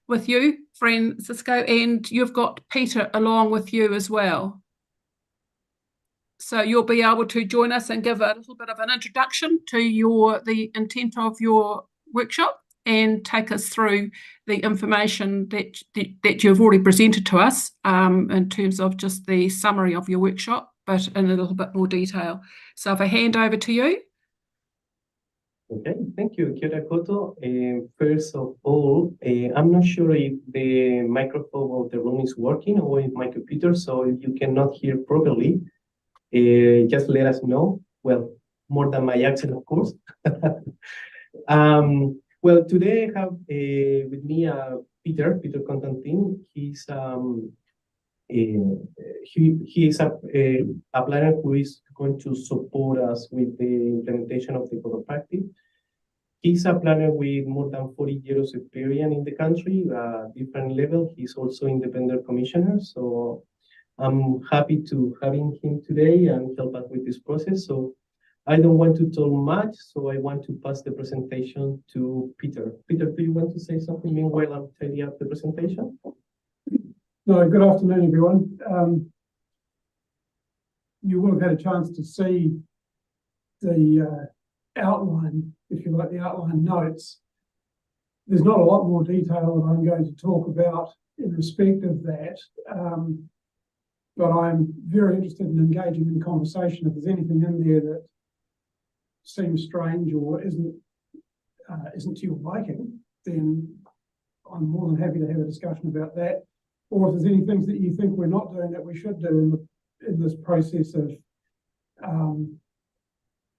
with you, Francisco, and you've got Peter along with you as well. So you'll be able to join us and give a little bit of an introduction to the intent of your workshop and take us through the information that you've already presented to us in terms of just the summary of your workshop, but in a little bit more detail. So if I hand over to you. Okay, thank you, Kia ora koutou. First of all, I'm not sure if the microphone of the room is working or if my computer, so if you cannot hear properly, just let us know. Well, more than my accent, of course. Well, today I have with me Peter Constantine. He's he is a planner who is going to support us with the implementation of the code of practice. He's a planner with more than 40 years of experience in the country, different level. He's also independent commissioner, so I'm happy to having him today and help us with this process. So I don't want to talk much, so I want to pass the presentation to Peter. Peter, do you want to say something meanwhile I'm tidying up the presentation? No, good afternoon, everyone. You will have had a chance to see the outline, if you like, the outline notes. There's not a lot more detail that I'm going to talk about in respect of that, but I'm very interested in engaging in conversation. If there's anything in there that seems strange or isn't to your liking, then I'm more than happy to have a discussion about that. Or if there's any things that you think we're not doing that we should do in this process of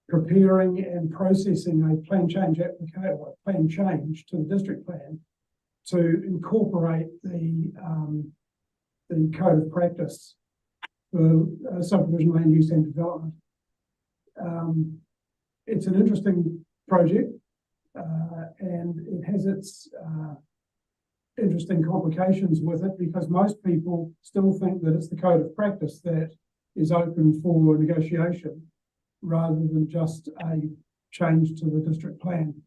preparing and processing a plan change application, or a plan change to the district plan to incorporate the code of practice for subdivision land use and development. It's an interesting project and it has its interesting complications with it, because most people still think that it's the code of practice that is open for negotiation rather than just a change to the district plan.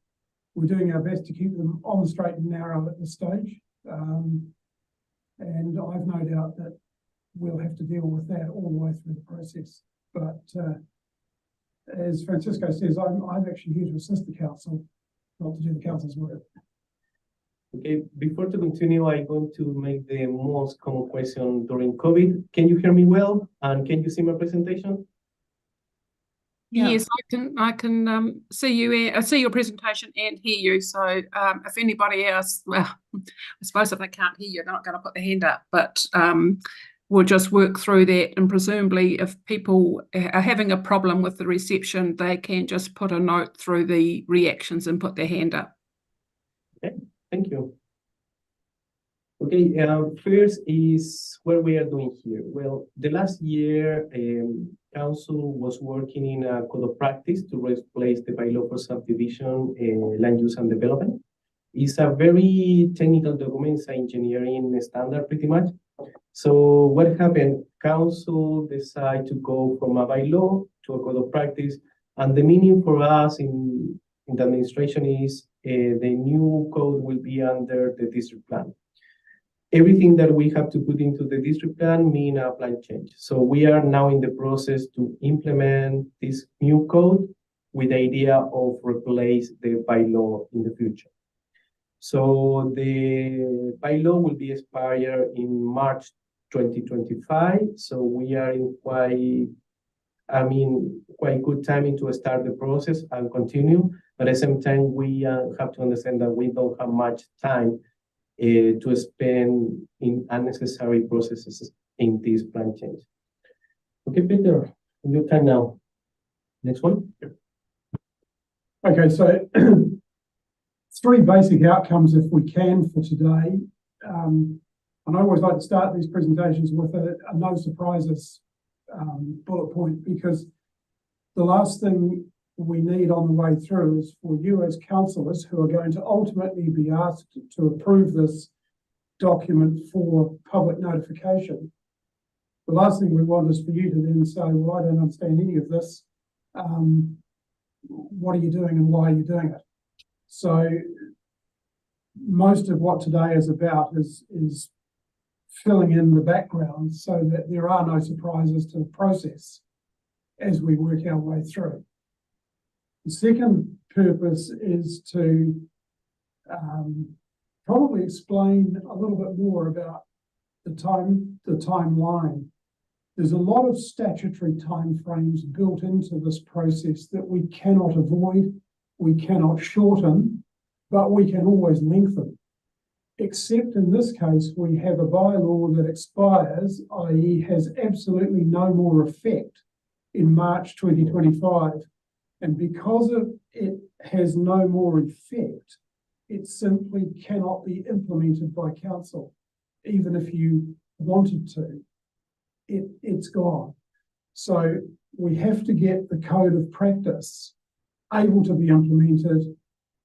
We're doing our best to keep them on the straight and narrow at this stage, and I've no doubt that we'll have to deal with that all the way through the process. But as Francisco says, I'm actually here to assist the council, not to do the council's work. Okay, before to continue, I'm going to make the most common question during COVID. Can you hear me well? And can you see my presentation? Yeah. Yes, I can see you. I see your presentation and hear you. So if anybody else, well, I suppose if they can't hear you, they're not going to put their hand up. But we'll just work through that. And presumably, if people are having a problem with the reception, they can just put a note through the reactions and put their hand up. Okay. Thank you. Okay, first is what we are doing here. Well, the last year, Council was working in a code of practice to replace the bylaw for subdivision, land use and development. It's a very technical document, it's an engineering standard pretty much. So what happened? Council decided to go from a bylaw to a code of practice, and the meaning for us in the administration is the new code will be under the district plan. Everything that we have to put into the district plan mean a plan change. So we are now in the process to implement this new code with the idea of replace the bylaw in the future. So the bylaw will be expired in March 2025. So we are in quite good timing to start the process and continue. But at the same time, we have to understand that we don't have much time to spend in unnecessary processes in this plan change. Okay, Peter, your time now. Next one. Okay, so three basic outcomes, if we can, for today. And I always like to start these presentations with a no surprises bullet point, because the last thing we need on the way through is for you as councillors who are going to ultimately be asked to approve this document for public notification. The last thing we want is for you to then say, well, I don't understand any of this. What are you doing and why are you doing it? So most of what today is about is filling in the background so that there are no surprises to the process as we work our way through. The second purpose is to probably explain a little bit more about the timeline. There's a lot of statutory timeframes built into this process that we cannot avoid, we cannot shorten, but we can always lengthen. Except in this case, we have a bylaw that expires, i.e. has absolutely no more effect in March 2025. And because it has no more effect, it simply cannot be implemented by council, even if you wanted to. It's gone. So we have to get the code of practice able to be implemented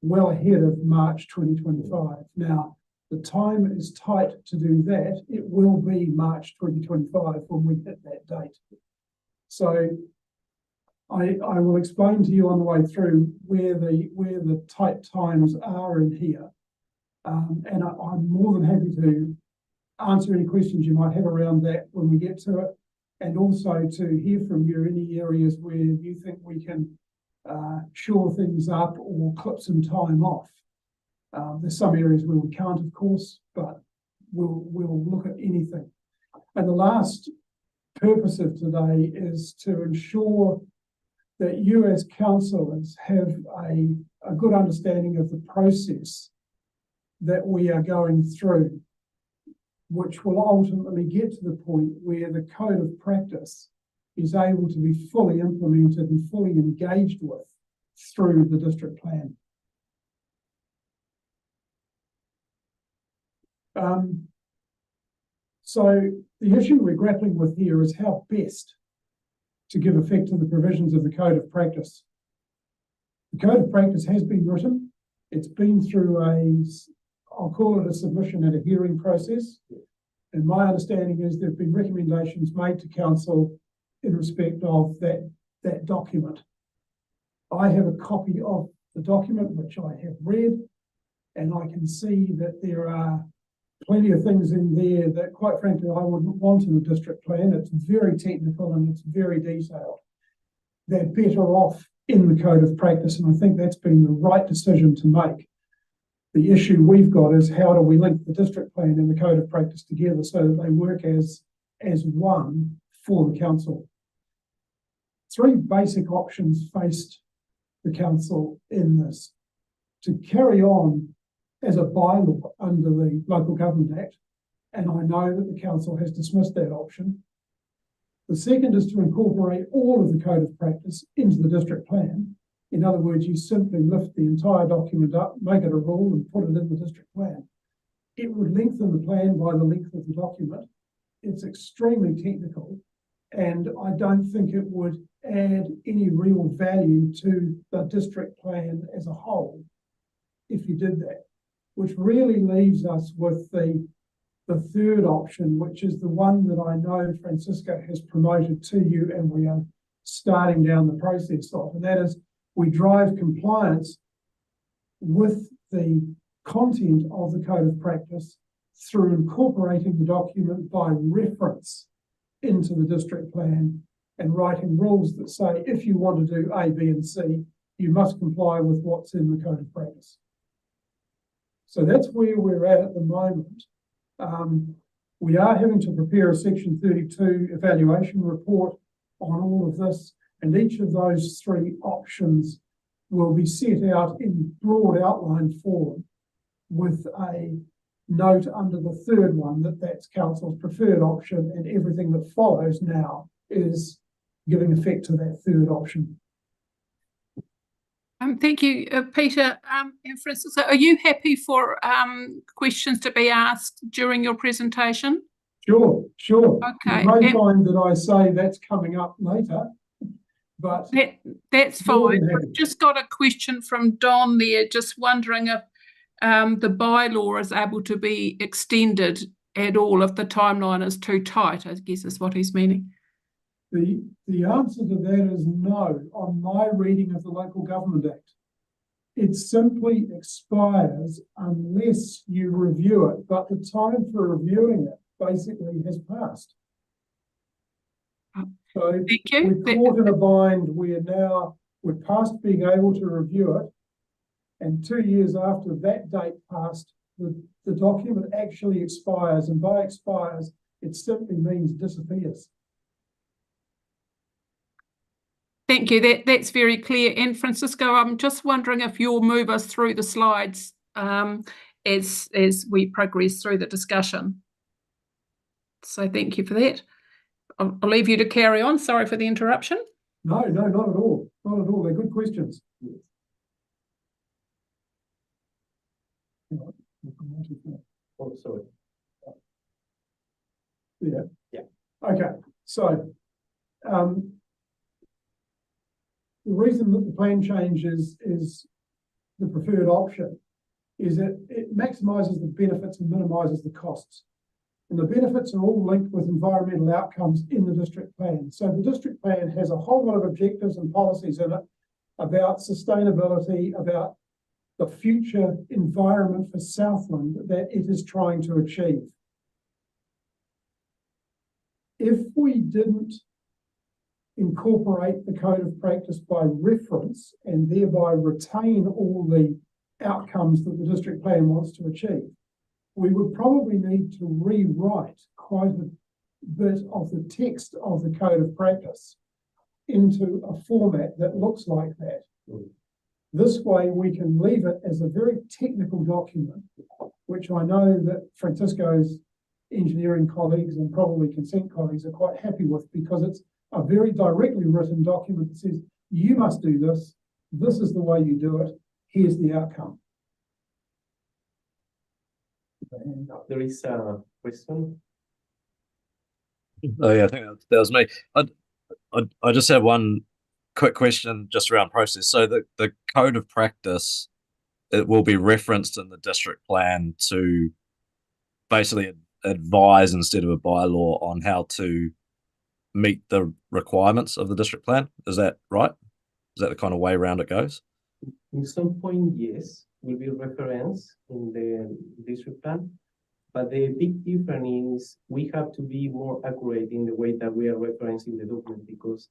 well ahead of March 2025. Now, the time is tight to do that. It will be March 2025 when we hit that date. So I will explain to you on the way through where the tight times are in here. And I'm more than happy to answer any questions you might have around that when we get to it, and also to hear from you any areas where you think we can shore things up or clip some time off. There's some areas where we can't, of course, but we'll look at anything. And the last purpose of today is to ensure that you as councillors have a good understanding of the process that we are going through, which will ultimately get to the point where the code of practice is able to be fully implemented and fully engaged with through the district plan. So the issue we're grappling with here is how best to give effect to the provisions of the code of practice. The code of practice has been written. It's been through I'll call it a submission and a hearing process. And my understanding is there have been recommendations made to council in respect of that document. I have a copy of the document, which I have read, and I can see that there are plenty of things in there that, quite frankly, I wouldn't want in a district plan. It's very technical and it's very detailed. They're better off in the code of practice, and I think that's been the right decision to make. The issue we've got is how do we link the district plan and the code of practice together so that they work as one for the council. Three basic options faced the council in this: to carry on as a bylaw under the Local Government Act, and I know that the council has dismissed that option. The second is to incorporate all of the code of practice into the district plan. In other words, you simply lift the entire document up, make it a rule and put it in the district plan. It would lengthen the plan by the length of the document. It's extremely technical, and I don't think it would add any real value to the district plan as a whole if you did that, which really leaves us with the third option, which is the one that I know Francisco has promoted to you and we are starting down the process of, and that is we drive compliance with the content of the code of practice through incorporating the document by reference into the district plan and writing rules that say if you want to do A, B, and C, you must comply with what's in the code of practice. So that's where we're at the moment. We are having to prepare a Section 32 evaluation report on all of this, and each of those three options will be set out in broad outline form with a note under the third one that that's council's preferred option, and everything that follows now is giving effect to that third option. Thank you, Peter. And Francisco, are you happy for questions to be asked during your presentation? Sure. Okay. You may find that I say that's coming up later, but that's fine. I've just got a question from Don there, just wondering if the bylaw is able to be extended at all if the timeline is too tight, I guess is what he's meaning. The answer to that is no, on my reading of the Local Government Act. it simply expires unless you review it, but the time for reviewing it basically has passed. So Thank you. we're caught in a bind where now we're past being able to review it, and 2 years after that date passed, the document actually expires, and by expires, it simply means disappears. Thank you. That's very clear. And Francisco, I'm just wondering if you'll move us through the slides as we progress through the discussion. So thank you for that. I'll leave you to carry on. Sorry for the interruption. No, not at all. Not at all. They're good questions. Oh, sorry. Yeah. Yeah. Okay. So the reason that the plan change is the preferred option is that it maximises the benefits and minimises the costs. And the benefits are all linked with environmental outcomes in the district plan. So the district plan has a whole lot of objectives and policies in it about sustainability, about the future environment for Southland that it is trying to achieve. If we didn't incorporate the code of practice by reference and thereby retain all the outcomes that the district plan wants to achieve, we would probably need to rewrite quite a bit of the text of the code of practice into a format that looks like that. This way we can leave it as a very technical document, which I know that Francisco's engineering colleagues and probably consent colleagues are quite happy with, because it's a very directly written document that says, you must do this, this is the way you do it, here's the outcome. There is a question. Oh yeah, I think that was me. I just have one quick question just around process. So the code of practice, it will be referenced in the district plan to basically advise instead of a bylaw on how to meet the requirements of the district plan. Is that right? Is that the kind of way around it goes? In some point, yes, will be referenced in the district plan. But the big difference is we have to be more accurate in the way that we are referencing the document, because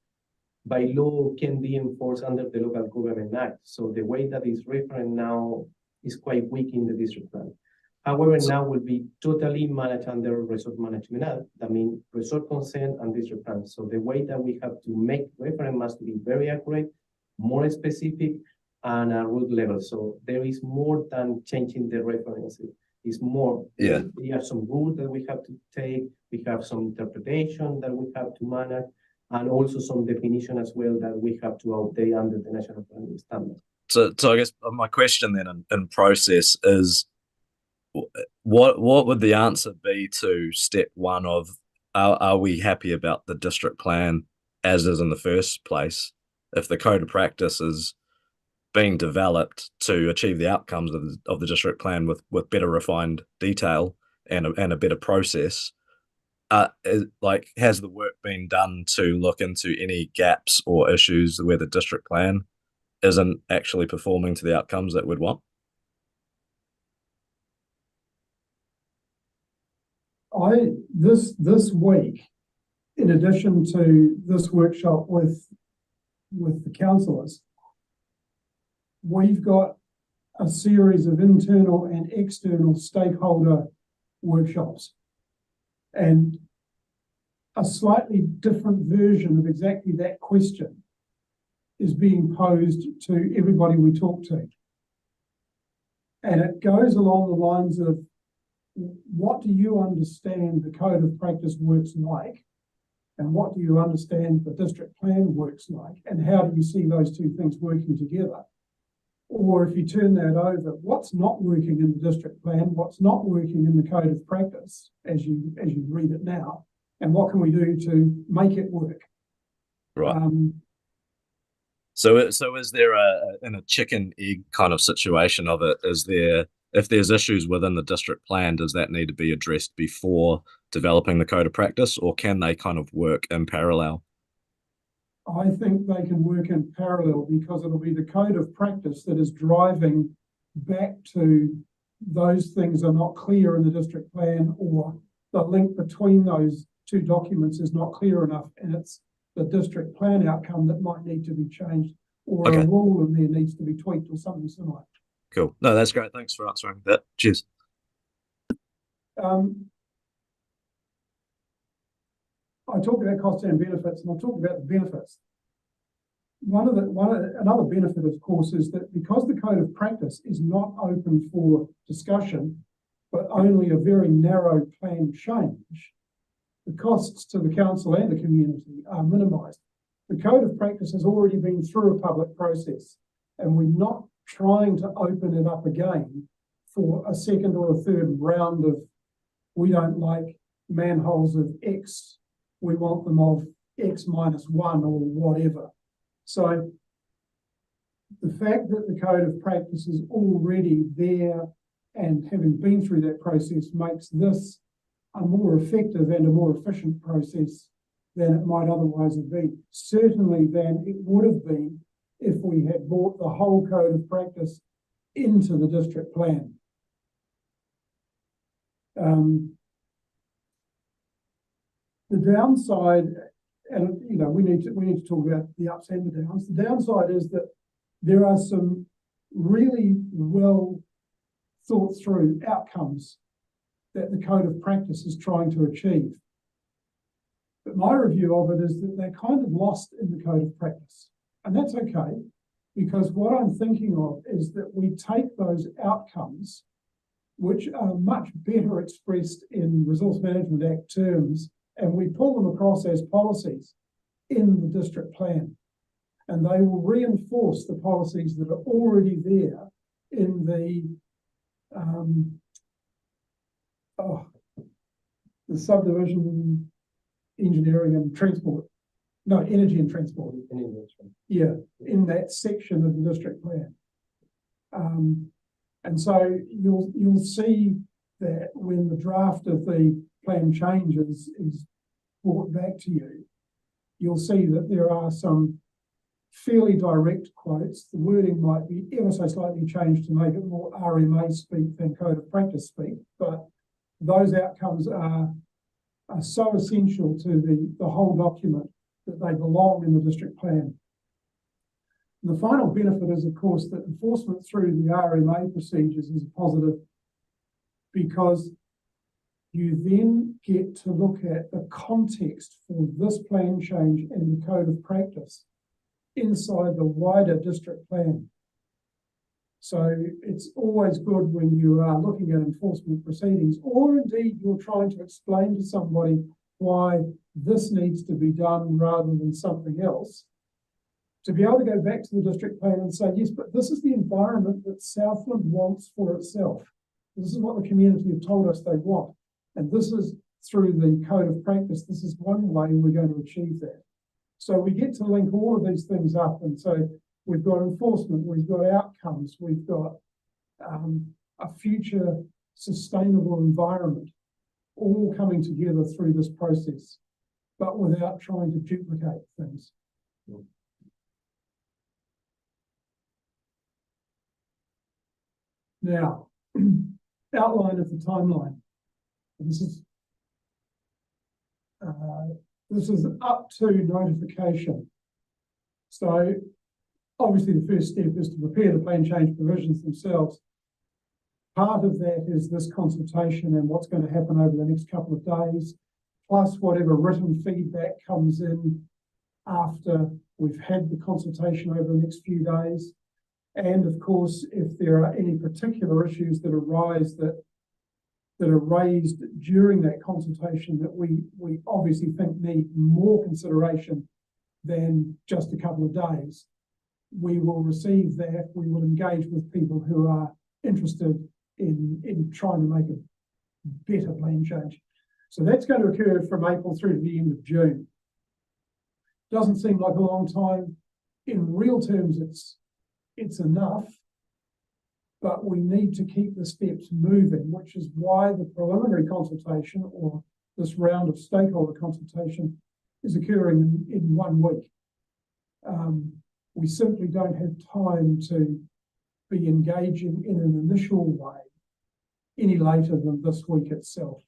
by law can be enforced under the Local Government Act. So the way that is referenced now is quite weak in the district plan. However, now will be totally managed under Resort Management Act. That means resort consent and district plan. So the way that we have to make reference must be very accurate, more specific, and a root level. So there is more than changing the references. It's more. Yeah. We have some rules that we have to take. We have some interpretation that we have to manage, and also some definition as well that we have to update under the National Planning Standard. So I guess my question then in process is, what would the answer be to step one of, are we happy about the district plan as is in the first place, if the code of practice is being developed to achieve the outcomes of the district plan with better refined detail and a better process? Has the work been done to look into any gaps or issues where the district plan isn't actually performing to the outcomes that we'd want? This week, in addition to this workshop with the councillors, we've got a series of internal and external stakeholder workshops, and a slightly different version of exactly that question is being posed to everybody we talk to. And it goes along the lines of, what do you understand the code of practice works like? And what do you understand the district plan works like? And how do you see those two things working together? Or if you turn that over, what's not working in the district plan? What's not working in the code of practice as you read it now? And what can we do to make it work? Right. So is there in a chicken egg kind of situation of it? Is there, if there's issues within the district plan, does that need to be addressed before developing the code of practice, or can they kind of work in parallel? I think they can work in parallel because it'll be the code of practice that is driving back to those things are not clear in the district plan, or the link between those two documents is not clear enough, and it's the district plan outcome that might need to be changed, or Okay. a rule in there needs to be tweaked or something similar. Cool. No, that's great. Thanks for answering that. Cheers. I talked about costs and benefits, and I'll talk about the benefits. Another benefit, of course, is that because the code of practice is not open for discussion, but only a very narrow plan change, the costs to the council and the community are minimised. The code of practice has already been through a public process, and we're not trying to open it up again for a second or a third round of, we don't like manholes of X, we want them of X minus 1 or whatever. So the fact that the code of practice is already there and having been through that process makes this a more effective and a more efficient process than it might otherwise have been. Certainly than it would have been if we had brought the whole code of practice into the district plan. The downside, and you know, we need to talk about the ups and the downs. The downside is that there are some really well thought through outcomes that the code of practice is trying to achieve. But my review of it is that they're kind of lost in the code of practice. And that's okay, because what I'm thinking of is that we take those outcomes, which are much better expressed in Resource Management Act terms, and we pull them across as policies in the district plan. And they will reinforce the policies that are already there in the subdivision, engineering and transport. No, energy and transport. Yeah, in that section of the district plan. And so you'll see that when the draft of the plan changes is brought back to you, you'll see that there are some fairly direct quotes. The wording might be ever so slightly changed to make it more RMA speak than code of practice speak, but those outcomes are so essential to the whole document that they belong in the district plan. And the final benefit is, of course, that enforcement through the RMA procedures is positive, because you then get to look at the context for this plan change and the code of practice inside the wider district plan. So it's always good when you are looking at enforcement proceedings, or indeed you're trying to explain to somebody why this needs to be done rather than something else, to be able to go back to the district plan and say, yes, but this is the environment that Southland wants for itself. This is what the community have told us they want. And this is through the code of practice. This is one way we're going to achieve that. So we get to link all of these things up. And so we've got enforcement, we've got outcomes, we've got a future sustainable environment all coming together through this process, but without trying to duplicate things. Now, outline of the timeline. This is up to notification. So obviously the first step is to prepare the plan change provisions themselves. Part of that is this consultation and what's going to happen over the next couple of days, plus whatever written feedback comes in after we've had the consultation over the next few days. And of course, if there are any particular issues that arise that are raised during that consultation that we obviously think need more consideration than just a couple of days, we will receive that. We will engage with people who are interested in trying to make a better plan change. So that's going to occur from April through to the end of June. Doesn't seem like a long time. In real terms, it's enough, but we need to keep the steps moving, which is why the preliminary consultation, or this round of stakeholder consultation, is occurring in 1 week. We simply don't have time to be engaging in an initial way any later than this week itself,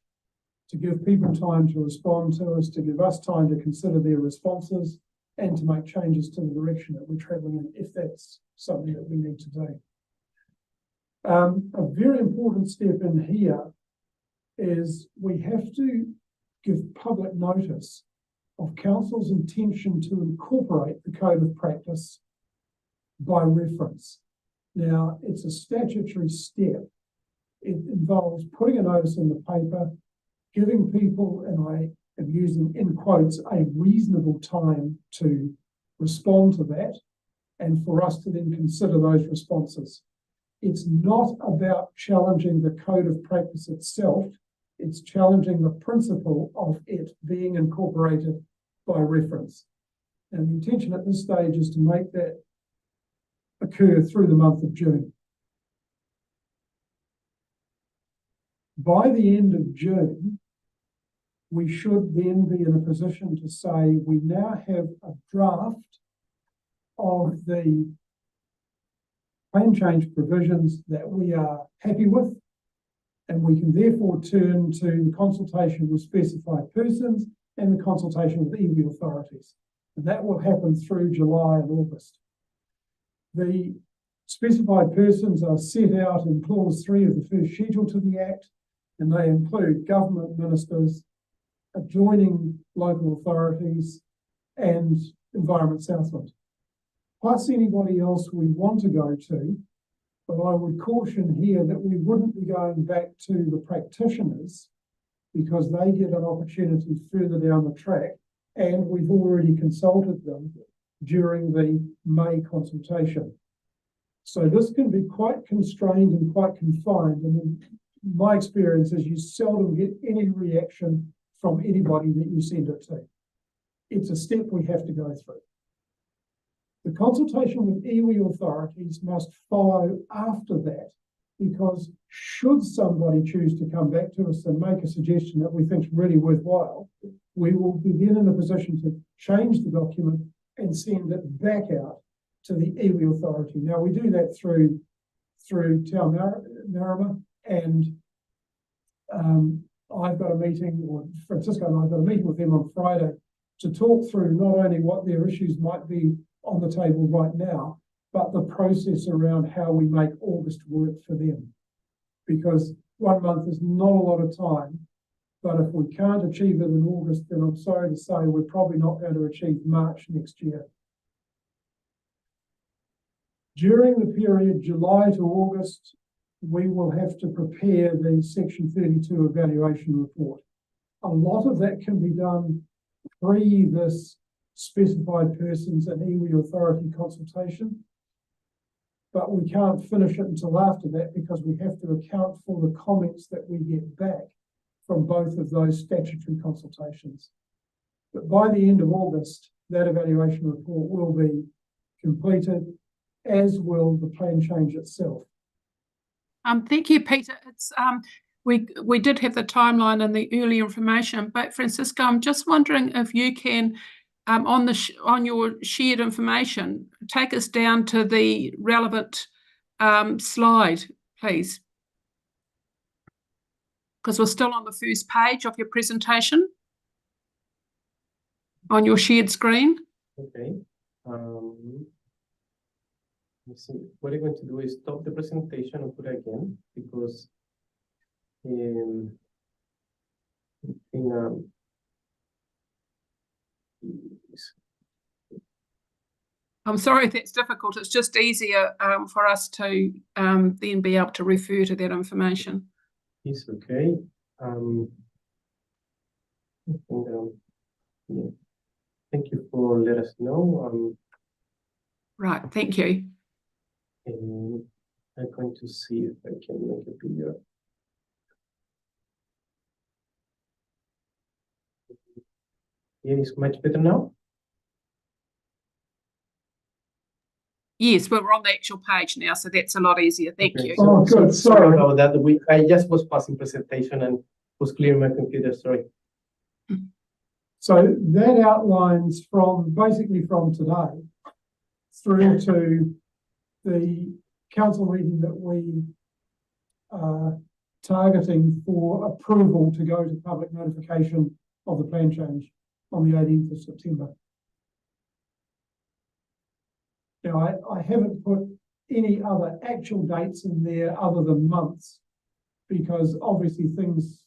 to give people time to respond to us, to give us time to consider their responses, and to make changes to the direction that we're travelling in, if that's something that we need to do. A very important step in here is we have to give public notice of Council's intention to incorporate the Code of Practice by reference. Now, it's a statutory step. It involves putting a notice in the paper, giving people, and I am using in quotes, a reasonable time to respond to that, and for us to then consider those responses. It's not about challenging the Code of Practice itself. It's challenging the principle of it being incorporated by reference. And the intention at this stage is to make that occur through the month of June. By the end of June, we should then be in a position to say we now have a draft of the plan change provisions that we are happy with, and we can therefore turn to the consultation with specified persons and the consultation with iwi authorities. And that will happen through July and August. The specified persons are set out in clause 3 of the first schedule to the Act, and they include government ministers, adjoining local authorities, and Environment Southland, plus anybody else we want to go to. But I would caution here that we wouldn't be going back to the practitioners, because they get an opportunity further down the track, and we've already consulted them during the May consultation. So this can be quite constrained and quite confined, and in my experience is you seldom get any reaction from anybody that you send it to. It's a step we have to go through. The consultation with iwi authorities must follow after that, because should somebody choose to come back to us and make a suggestion that we think is really worthwhile, we will be then in a position to change the document and send it back out to the iwi authority. Now, we do that through Te Marama, and I've got a meeting, or Francisco and I've got a meeting with them on Friday to talk through not only what their issues might be on the table right now, but the process around how we make August work for them. Because 1 month is not a lot of time, but if we can't achieve it in August, then I'm sorry to say we're probably not going to achieve March next year. During the period July to August, we will have to prepare the Section 32 evaluation report. A lot of that can be done pre this specified persons and iwi authority consultation, but we can't finish it until after that, because we have to account for the comments that we get back from both of those statutory consultations. But by the end of August, that evaluation report will be completed, as will the plan change itself. Thank you, Peter. It's we did have the timeline and the early information, but Francisco, I'm just wondering if you can, on your shared information, take us down to the relevant slide, please, because we're still on the first page of your presentation on your shared screen. Okay. Let's see. What I'm going to do is stop the presentation and put it again, because I'm sorry if that's difficult. It's just easier for us to then be able to refer to that information. It's okay. Yeah. Thank you for letting us know. Right, thank you. And I'm going to see if I can make a video. Yeah, it's much better now. Yes, we're on the actual page now, so that's a lot easier. Thank you. Oh, good. Sorry about that. I just was passing presentation and was clearing my computer. Sorry. So that outlines from basically from today through to the council meeting that we are targeting for approval to go to public notification of the plan change on the 18th of September. Now, I haven't put any other actual dates in there other than months, because obviously things,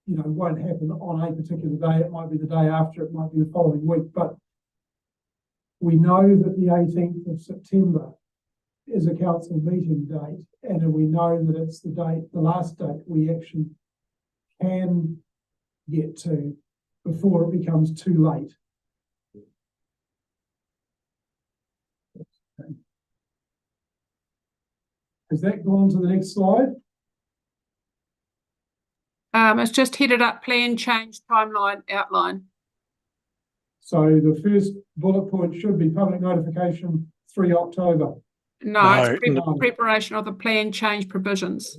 you know, won't happen on a particular day. It might be the day after, it might be the following week, but we know that the 18th of September is a council meeting date, and we know that it's the last date we actually can get to before it becomes too late. Okay. Has that gone to the next slide? It's just headed up plan change timeline outline. So the first bullet point should be public notification 3 October. No, it's No. preparation of the plan change provisions.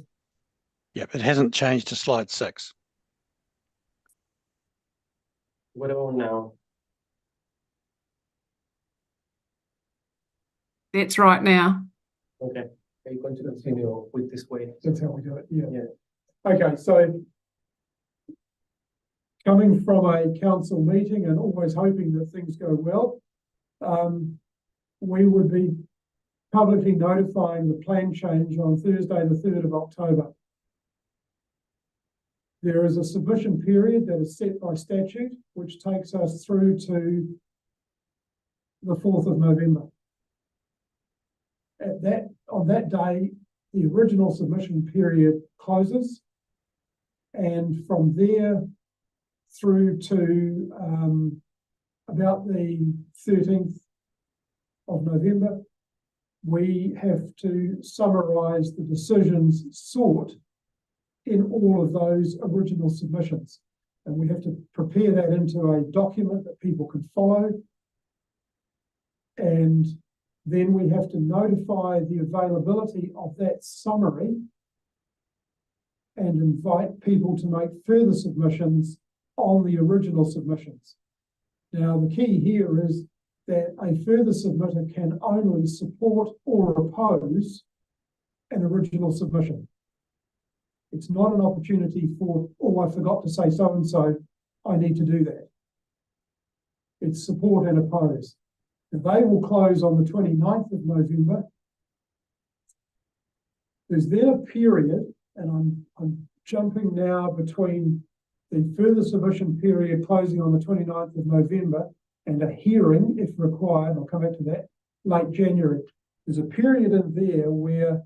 Yep, it hasn't changed to slide 6. What about now? That's right now. Okay, are you going to continue with this way? That's how we do it, yeah. Yeah. Okay, so coming from a council meeting and always hoping that things go well, we would be publicly notifying the plan change on Thursday, the 3rd of October. There is a submission period that is set by statute, which takes us through to the 4th of November. On that day, the original submission period closes, and from there through to about the 13th of November, we have to summarise the decisions sought in all of those original submissions. And we have to prepare that into a document that people can follow. And then we have to notify the availability of that summary and invite people to make further submissions on the original submissions. Now, the key here is that a further submitter can only support or oppose an original submission. It's not an opportunity for, oh, I forgot to say so-and-so, I need to do that. It's support and oppose. And they will close on the 29th of November. There's then a period, and I'm jumping now between the further submission period closing on the 29th of November and a hearing, if required, I'll come back to that, late January. There's a period in there where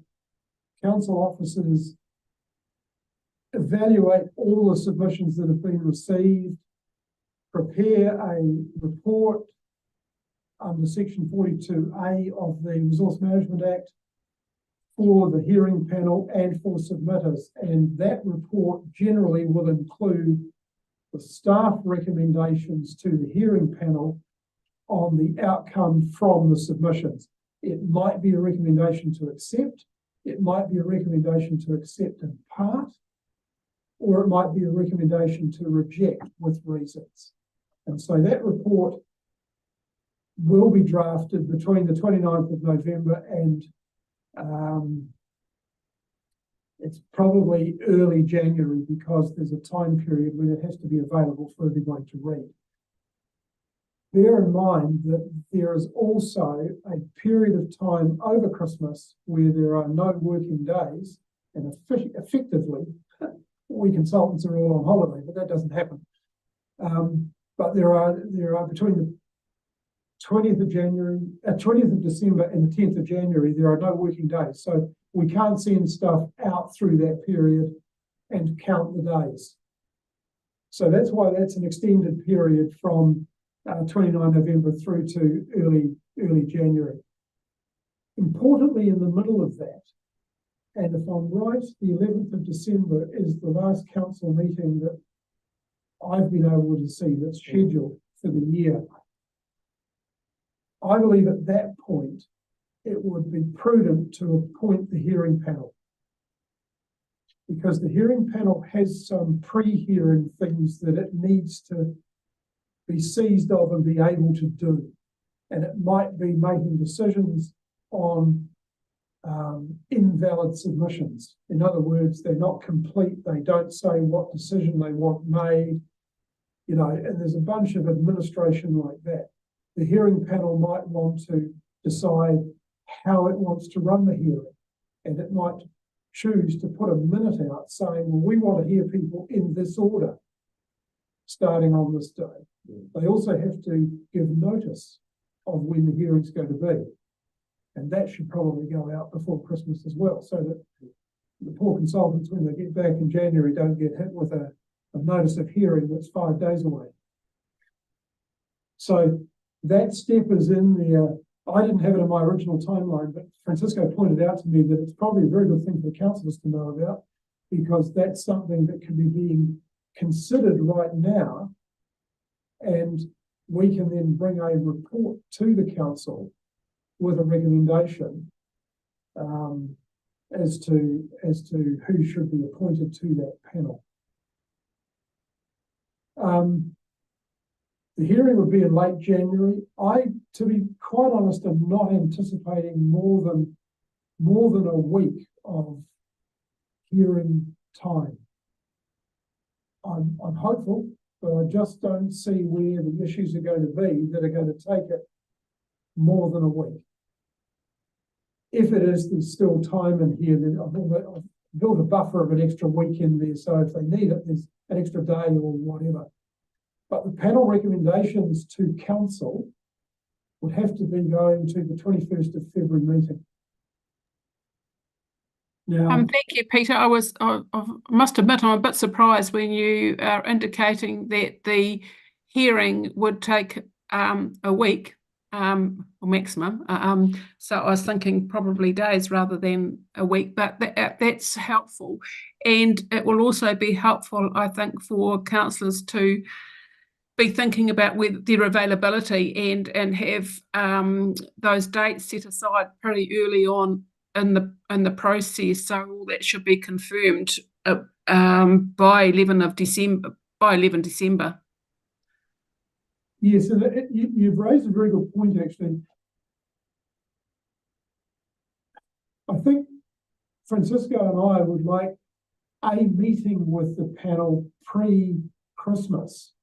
council officers evaluate all the submissions that have been received, prepare a report under Section 42A of the Resource Management Act for the hearing panel and for submitters. And that report generally will include the staff recommendations to the hearing panel on the outcome from the submissions. It might be a recommendation to accept, it might be a recommendation to accept in part, or it might be a recommendation to reject with reasons. And so that report will be drafted between the 29th of November and it's probably early January, because there's a time period when it has to be available for everybody to read. Bear in mind that there is also a period of time over Christmas where there are no working days, and effectively we consultants are all on holiday, but that doesn't happen. But there are between the 20th of December and the 10th of January, there are no working days. So we can't send stuff out through that period and count the days. So that's why that's an extended period from 29 November through to early January. Importantly, in the middle of that, and if I'm right, the 11th of December is the last council meeting that I've been able to see that's scheduled for the year. I believe at that point, it would be prudent to appoint the hearing panel, because the hearing panel has some pre-hearing things that it needs to be seized of and be able to do. and it might be making decisions on invalid submissions. In other words, they're not complete. They don't say what decision they want made, you know, and there's a bunch of administration like that. The hearing panel might want to decide how it wants to run the hearing, and it might choose to put a minute out saying, well, we want to hear people in this order starting on this day. They also have to give notice of when the hearing's going to be. And that should probably go out before Christmas as well, so that the poor consultants, when they get back in January, don't get hit with a notice of hearing that's 5 days away. So that step is in there. I didn't have it in my original timeline, but Francisco pointed out to me that it's probably a very good thing for the councillors to know about, because that's something that can be being considered right now, and we can then bring a report to the council with a recommendation as to who should be appointed to that panel. The hearing would be in late January. To be quite honest, am not anticipating more than a week of hearing time. I'm hopeful, but I just don't see where the issues are going to be that are going to take it more than a week. If it is, there's still time in here. I've built a buffer of an extra week in there, so if they need it, there's an extra day or whatever. But the panel recommendations to council would have to be going to the 21st of February meeting. Now, thank you, Peter. I must admit, I'm a bit surprised when you are indicating that the hearing would take a week or maximum. So I was thinking probably days rather than a week, but that's helpful. And it will also be helpful, I think, for councillors to be thinking about their availability and have those dates set aside pretty early on in the process. So all that should be confirmed by 11 December. yes, and you've raised a very good point, actually. I think Francisco and I would like a meeting with the panel pre-Christmas,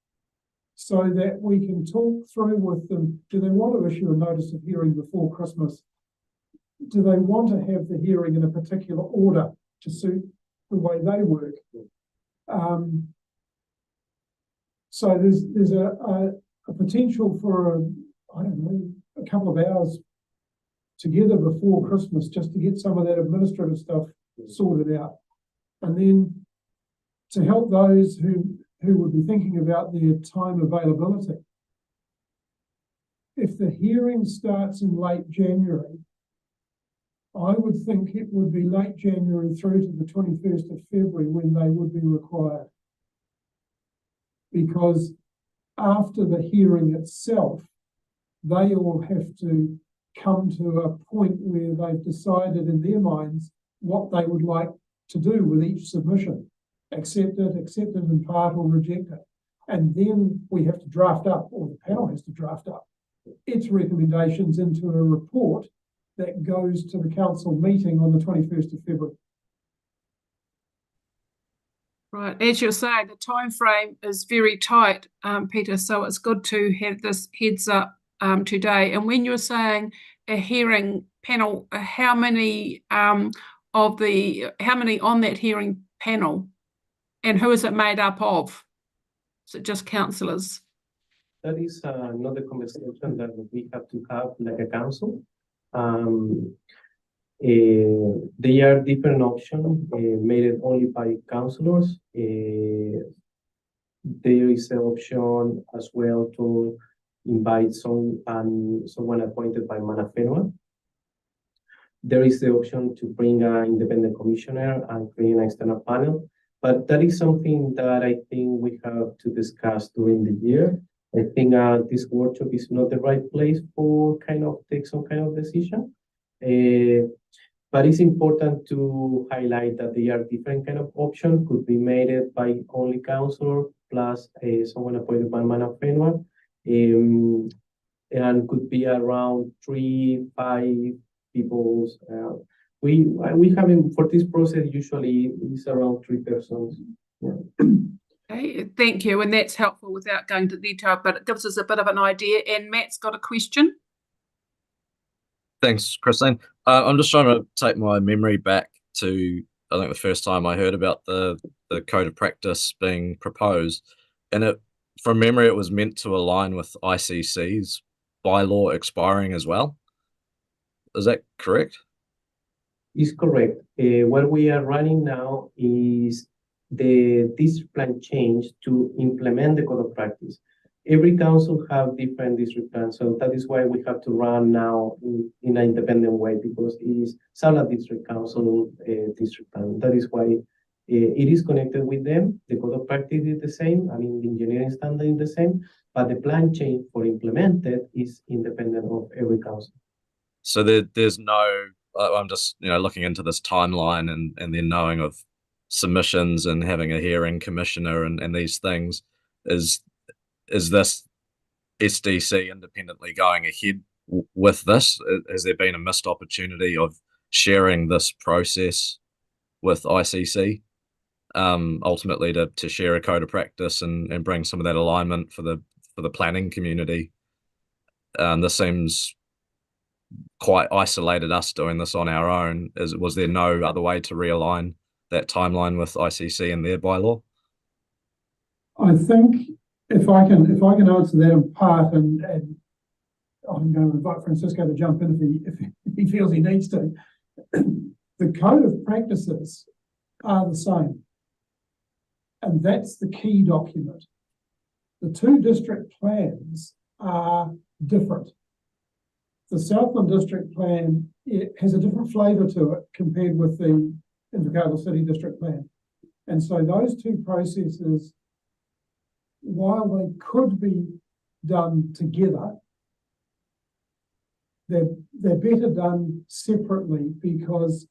so that we can talk through with them. Do they want to issue a notice of hearing before Christmas? Do they want to have the hearing in a particular order to suit the way they work? So there's a potential for a couple of hours together before Christmas, just to get some of that administrative stuff sorted out, and then to help those who would be thinking about their time availability. If the hearing starts in late January, I would think it would be late January through to the 21st of February when they would be required. Because after the hearing itself, they all have to come to a point where they've decided in their minds what they would like to do with each submission. Accept it in part, or reject it. And then we have to draft up, or the panel has to draft up, its recommendations into a report that goes to the council meeting on the 21st of February. Right, as you're saying, the time frame is very tight, Peter, so it's good to have this heads up today. And when you're saying a hearing panel, how many on that hearing panel? And who is it made up of? Is it just councillors? That is another conversation that we have to have like a council. There are different options made only by councillors. There is an option as well to invite someone appointed by Mana Whenua. There is the option to bring an independent commissioner and create an external panel. But that is something that I think we have to discuss during the year. I think this workshop is not the right place for take some kind of decision. But it's important to highlight that there are different kind of options could be made by only council plus someone appointed by Mana Whenua. and could be around 3-5 people. We having for this process usually is around 3 persons. Yeah. Okay, thank you, and that's helpful without going into detail, but it gives us a bit of an idea. And Matt's got a question. Thanks, Christine. I'm just trying to take my memory back to, I think, the first time I heard about the code of practice being proposed, and from memory, it was meant to align with ICC's bylaw expiring as well. Is that correct? Is correct. What we are running now is the district plan change to implement the code of practice. Every council have different district plans, so that is why we have to run now in an independent way, because it is Southland District Council district plan. That is why it is connected with them. The code of practice is the same. I mean, the engineering standard is the same, but the plan change for implemented is independent of every council. So there's no. I'm just looking into this timeline and then knowing of submissions and having a hearing commissioner and these things. Is this SDC independently going ahead with this? Has there been a missed opportunity of sharing this process with ICC, ultimately to share a code of practice and bring some of that alignment for the planning community? This seems quite isolated, us doing this on our own. Was there no other way to realign that timeline with ICC and their bylaw? I think if I can answer that in part, and I'm going to invite Francisco to jump in if he feels he needs to. The code of practices are the same, and that's the key document. The two district plans are different. The Southland district plan, it has a different flavour to it compared with the Invercargill City district plan, and so those two processes, while they could be done together, they're better done separately, because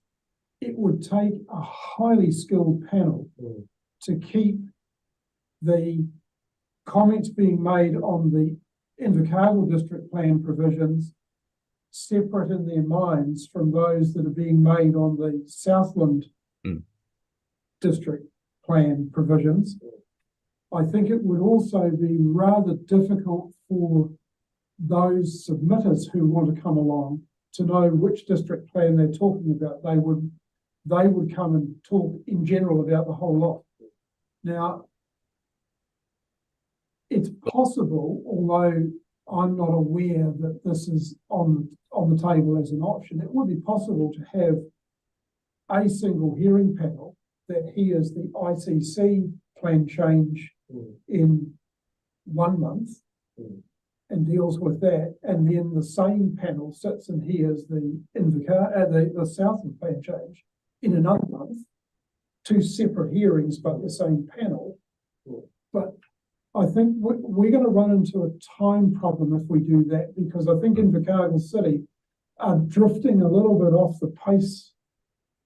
it would take a highly skilled panel to keep the comments being made on the Invercargill district plan provisions separate in their minds from those that are being made on the Southland district plan provisions. I think it would also be rather difficult for those submitters who want to come along to know which district plan they're talking about. They would come and talk in general about the whole lot. Now, it's possible, although I'm not aware that this is on the table as an option, it would be possible to have a single hearing panel that hears the ICC plan change in 1 month and deals with that, and then the same panel sits and hears the Southland plan change in another month. 2 separate hearings, but the same panel. But I think we're going to run into a time problem if we do that, because I think Invercargill City are drifting a little bit off the pace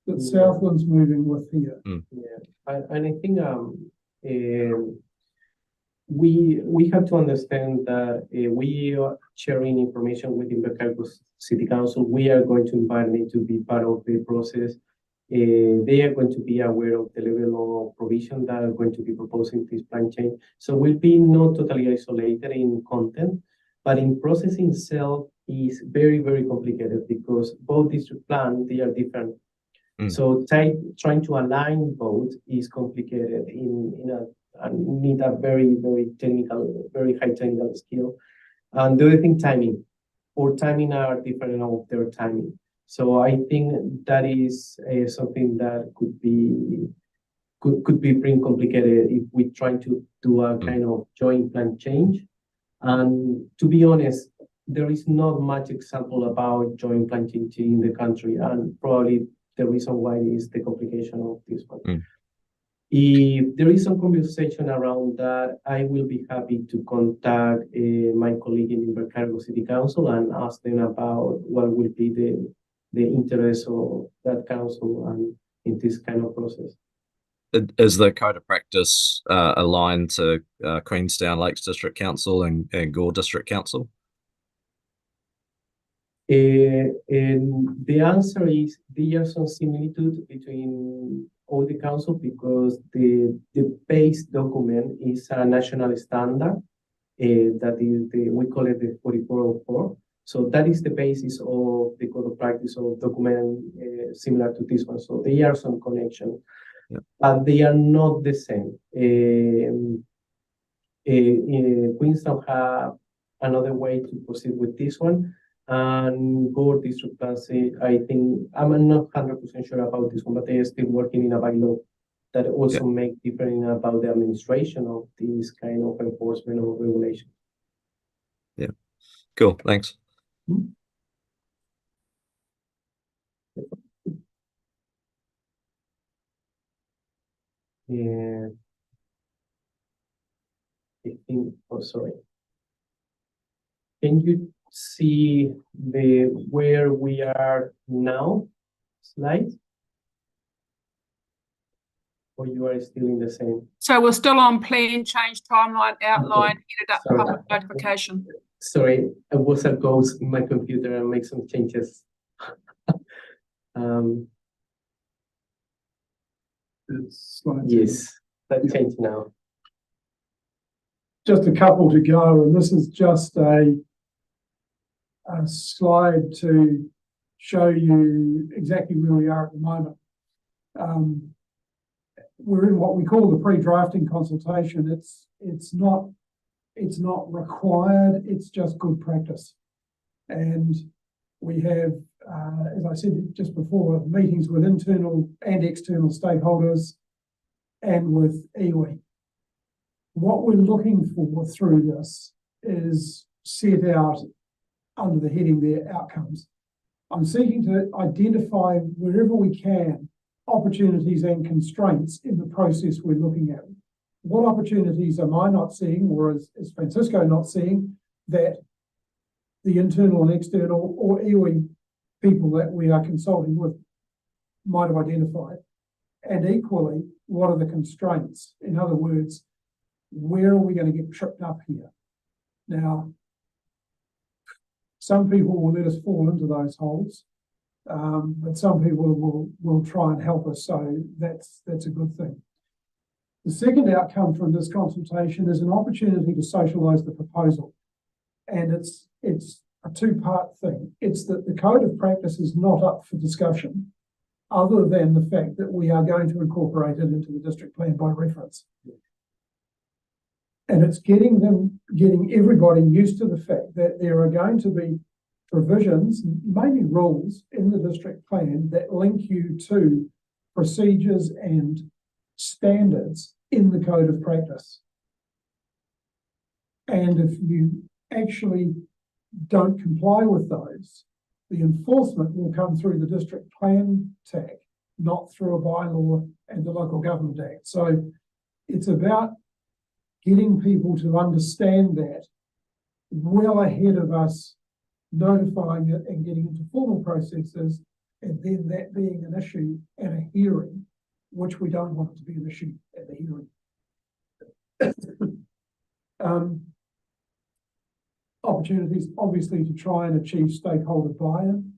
that Southland's moving with here. Yeah, and I think we have to understand that we are sharing information with Invercargill City Council. We are going to invite them to be part of the process. They are going to be aware of the level of provision that are going to be proposing this plan change. So we'll be not totally isolated in content, but in processing itself is very, very complicated, because both district plans, they are different. So trying to align both is complicated need a very, very technical, very high technical skill. And the other thing, timing. Our timing are different of their timing. So I think that is something that could be pretty complicated if we try to do a kind of joint plan change. And to be honest, there is not much example about joint plan change in the country, and probably the reason why is the complication of this one. If there is some conversation around that, I will be happy to contact my colleague in Invercargill City Council and ask them about what will be the interest of that council and in this kind of process. Is the code of practice aligned to Queenstown Lakes District Council and Gore District Council? And the answer is there are some similitudes between all the council because the base document is a national standard that is we call it the 4404. So that is the basis of the code of practice of document similar to this one. So there are some connections, but they are not the same. Queenstown have another way to proceed with this one. And Gore District Plans, I think, I'm not 100% sure about this one, but they are still working in a bylaw that also make different about the administration of this kind of enforcement or regulation. Yeah, cool, thanks. Yeah, I think, oh, sorry. Can you see where we are now slide? Or you are still in the same? So we're still on plan, change timeline, outline, headed up Sorry. public notification. Sorry, I was a ghost in my computer and make some changes. Yes, that changed now. Just a couple to go, and this is just a slide to show you exactly where we are at the moment. We're in what we call the pre-drafting consultation. It's not required. It's just good practice, and we have, as I said just before, meetings with internal and external stakeholders, and with iwi. What we're looking for through this is set out under the heading there, outcomes. I'm seeking to identify wherever we can opportunities and constraints in the process we're looking at. What opportunities am I not seeing, or is Francisco not seeing, that the internal and external or iwi people that we are consulting with might have identified? And equally, what are the constraints? In other words, where are we going to get tripped up here? Now, some people will let us fall into those holes, but some people will try and help us. So that's a good thing. The second outcome from this consultation is an opportunity to socialise the proposal, and it's a two-part thing. It's that the code of practice is not up for discussion, other than the fact that we are going to incorporate it into the district plan by reference. And it's getting everybody used to the fact that there are going to be provisions, mainly rules, in the district plan that link you to procedures and standards in the code of practice. And if you actually don't comply with those, the enforcement will come through the district plan tag, not through a bylaw and the Local Government Act. So it's about getting people to understand that well ahead of us notifying it and getting into formal processes, and then that being an issue at a hearing, which we don't want it to be an issue at the hearing. Opportunities, obviously, to try and achieve stakeholder buy-in.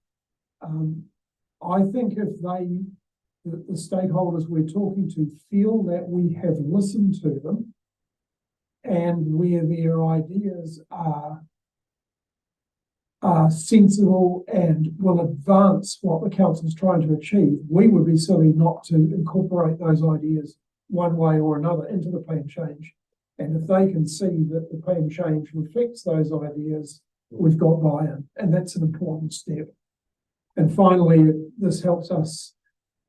I think if the stakeholders we're talking to feel that we have listened to them and where their ideas are sensible and will advance what the council's trying to achieve, we would be silly not to incorporate those ideas one way or another into the plan change. And if they can see that the plan change reflects those ideas, we've got buy-in, and that's an important step. And finally, this helps us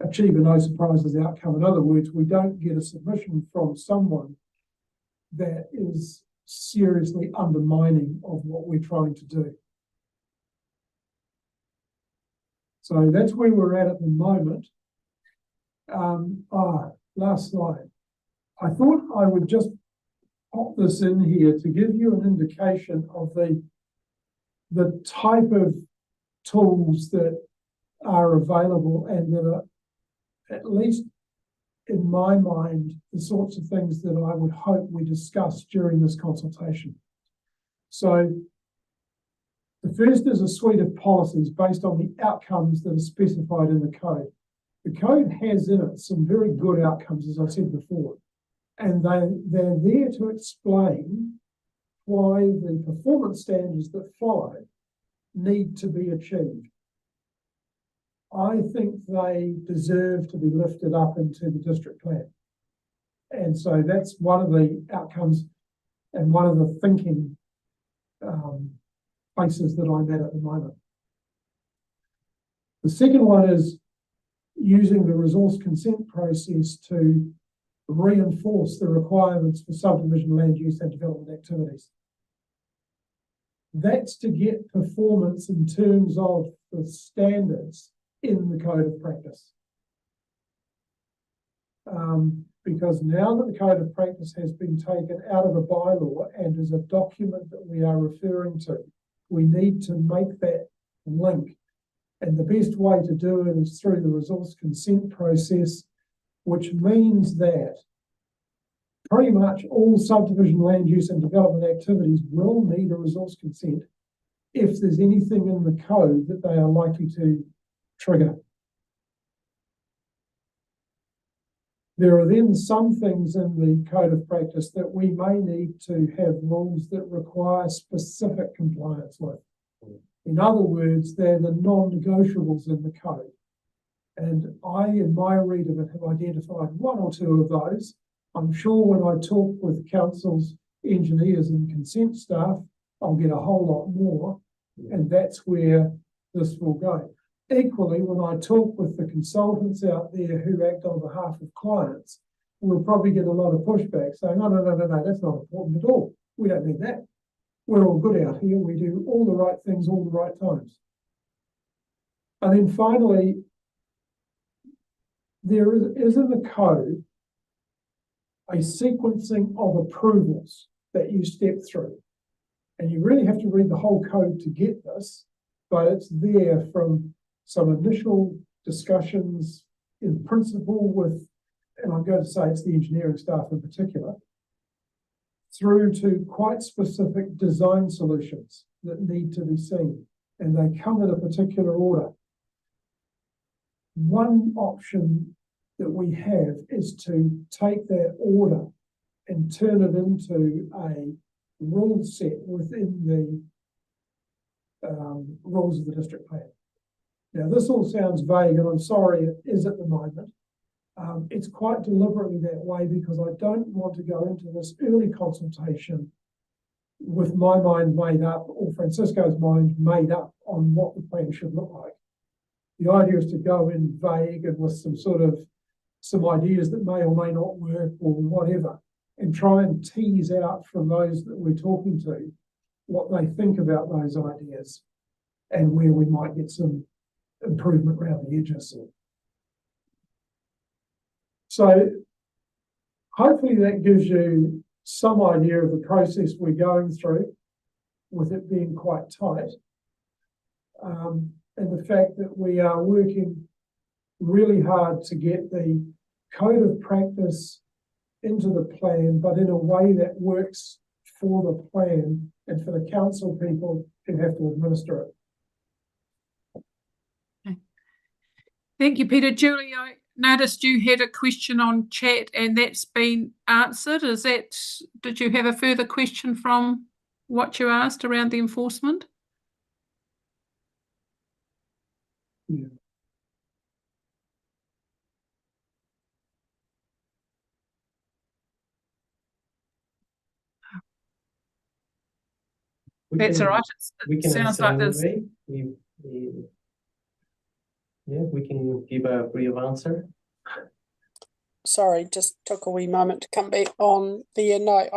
achieve a no surprises outcome. In other words, we don't get a submission from someone that is seriously undermining of what we're trying to do. So that's where we're at the moment. Last slide. I thought I would just pop this in here to give you an indication of the type of tools that are available and that are, at least in my mind, the sorts of things that I would hope we discuss during this consultation. So The first is a suite of policies based on the outcomes that are specified in the code. The code has in it some very good outcomes, as I said before, and they're there to explain why the performance standards that follow need to be achieved. I think they deserve to be lifted up into the district plan. And so that's one of the outcomes and one of the thinking places that I'm at the moment. The second one is using the resource consent process to reinforce the requirements for subdivision land use and development activities. That's to get performance in terms of the standards in the code of practice. Because now that the code of practice has been taken out of a bylaw and is a document that we are referring to, we need to make that link. And the best way to do it is through the resource consent process, which means that pretty much all subdivision land use and development activities will need a resource consent if there's anything in the code that they are likely to trigger. There are then some things in the code of practice that we may need to have rules that require specific compliance with. In other words, they're the non-negotiables in the code. And I, in my read of it, have identified one or two of those. I'm sure when I talk with council's engineers and consent staff, I'll get a whole lot more, and that's where this will go. Equally, when I talk with the consultants out there who act on behalf of clients, we'll probably get a lot of pushback saying, no, that's not important at all. We don't need that. We're all good out here. We do all the right things all the right times. And then finally, there is in the code a sequencing of approvals that you step through. And you really have to read the whole code to get this, but it's there from some initial discussions in principle with, and I'm going to say it's the engineering staff in particular, through to quite specific design solutions that need to be seen, and they come in a particular order. One option that we have is to take that order and turn it into a rule set within the rules of the district plan. Now, this all sounds vague, and I'm sorry it is at the moment. It's quite deliberately that way because I don't want to go into this early consultation with my mind made up or Francisco's mind made up on what the plan should look like. The idea is to go in vague and with some ideas that may or may not work or whatever, and try and tease out from those that we're talking to what they think about those ideas and where we might get some improvement around the edges. So hopefully that gives you some idea of the process we're going through, with it being quite tight, and the fact that we are working really hard to get the code of practice into the plan, but in a way that works for the plan and for the council people who have to administer it. Thank you, Peter. Julie, I noticed you had a question on chat and that's been answered. Did you have a further question from what you asked around the enforcement? Yeah. That's all right. We can sounds like there's... Yeah, we can give a brief answer. Sorry, just took a wee moment to come back on there. No,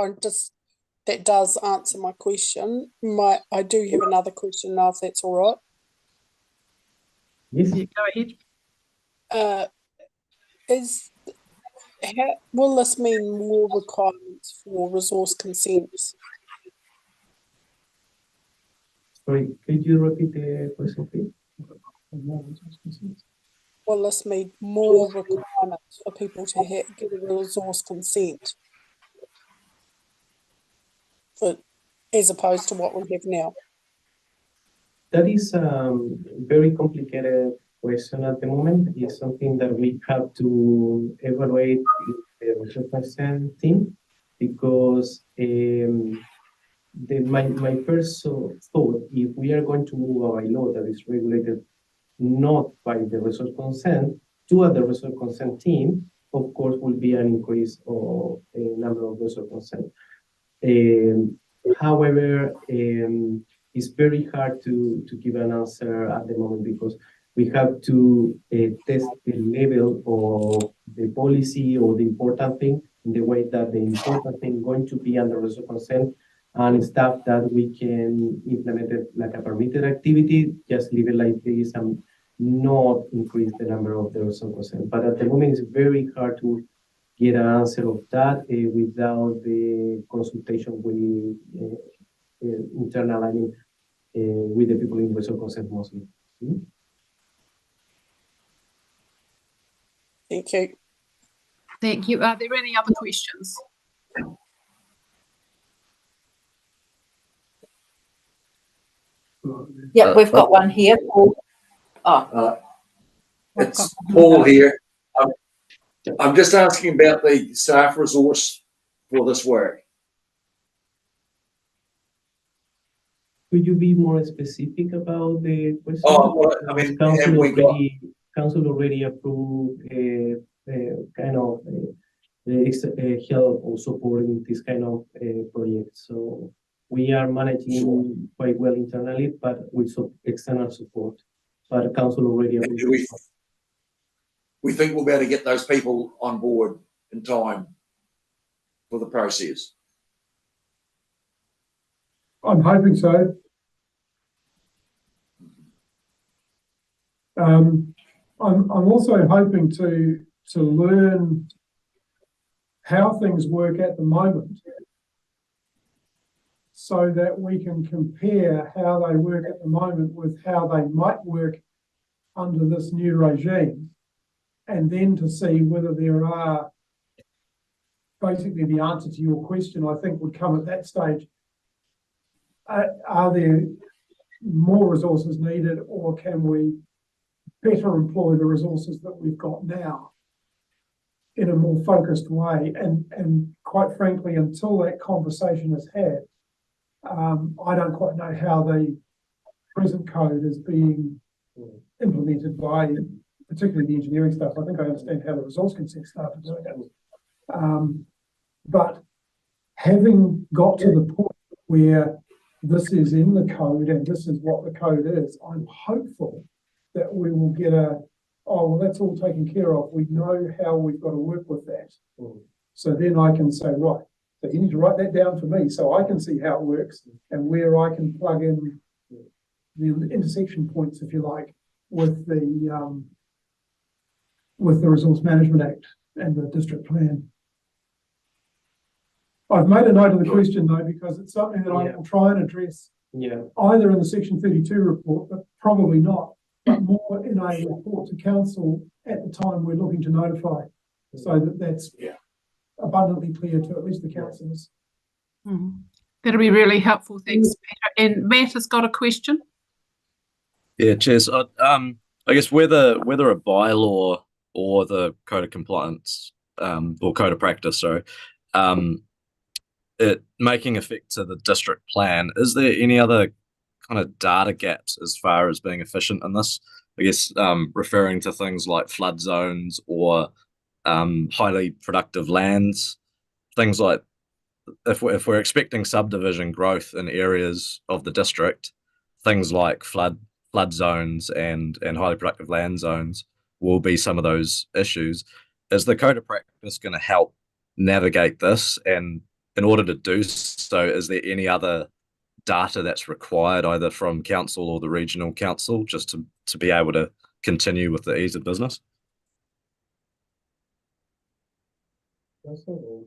that does answer my question. I do have another question now, if that's all right. Yes. Yeah, go ahead. Will this mean more requirements for resource consents? Sorry, could you repeat the question, please? Will this mean more requirements for people to get a resource consent as opposed to what we have now? That is very complicated question at the moment. It's something that we have to evaluate with the resource consent team, because my first thought, if we are going to move a law that is regulated not by the resource consent to the resource consent team, of course, will be an increase of a number of resource consent. However, it's very hard to give an answer at the moment, because we have to test the level of the policy or the important thing in the way that the important thing going to be under resource consent, and stuff that we can implement it like a permitted activity, just leave it like this and not increase the number of the resource consent. But at the moment, it's very hard to get an answer of that without the consultation with internal, with the people in resource consent mostly. Thank you. Thank you. Are there any other questions? Yeah, we've got one here. Paul. Oh, It's Paul here. I'm just asking about the staff resource for this work. Could you be more specific about the question? Oh, well, I mean, council already approved kind of help or support in this kind of project. So we are managing quite well internally, but with some external support. But council already approved. We think we'll be able to get those people on board in time for the process. I'm hoping so. I'm also hoping to learn how things work at the moment, so that we can compare how they work at the moment with how they might work under this new regime, and then to see whether there are, basically the answer to your question, I think, would come at that stage. Are there more resources needed, or can we better employ the resources that we've got now in a more focused way? And quite frankly, until that conversation is had, I don't quite know how the present code is being implemented by particularly the engineering stuff. I think I understand how the resource consent stuff is doing it. But having got to the point where this is in the code and this is what the code is, I'm hopeful that we will get oh, well, that's all taken care of. We know how we've got to work with that. So then I can say, right, so you need to write that down for me so I can see how it works and where I can plug in the intersection points, if you like, with the Resource Management Act and the district plan. I've made a note of the question though, because it's something that I will try and address either in the Section 32 report, but probably not, but more in a report to council at the time we're looking to notify, so that that's abundantly clear to at least the councillors. That'll be really helpful. Thanks, Peter. And Matt has got a question. Yeah, cheers. I guess whether a bylaw or the code of compliance or code of practice, sorry, it making effect to the district plan, is there any other kind of data gaps as far as being efficient in this? I guess referring to things like flood zones or highly productive lands, things like if we're expecting subdivision growth in areas of the district, things like flood zones and highly productive land zones will be some of those issues. Is the code of practice going to help navigate this? And in order to do so, is there any other data that's required either from council or the regional council just to be able to continue with the ease of business? Well,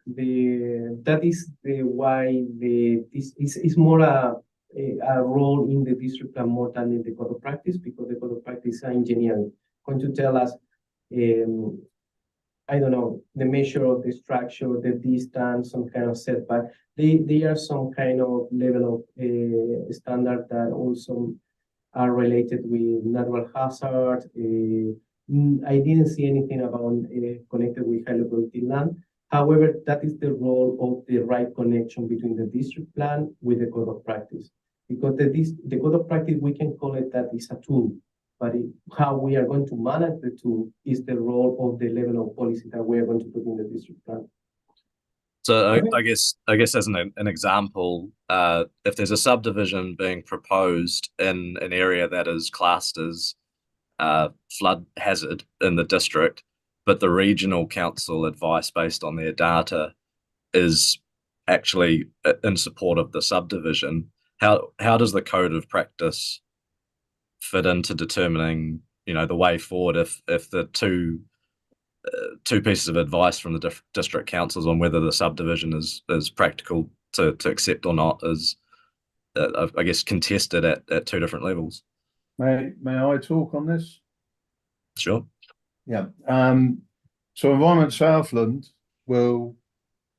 that is why this is more a role in the district plan more than in the code of practice, because the code of practice is engineering going to tell us I don't know, the measure of the structure, the distance, some kind of setback. They are some kind of level of standard that also are related with natural hazard. I didn't see anything about connected with high locality land. However, that is the role of the right connection between the district plan with the code of practice. Because the code of practice, we can call it that is a tool, but how we are going to manage the tool is the role of the level of policy that we are going to put in the district plan. So I guess as an example, if there's a subdivision being proposed in an area that is classed as flood hazard in the district, but the regional council advice based on their data is actually in support of the subdivision, how does the code of practice fit into determining, the way forward if the two pieces of advice from the district councils on whether the subdivision is practical to accept or not is, I guess, contested at two different levels? May I talk on this? Sure. Yeah. So Environment Southland will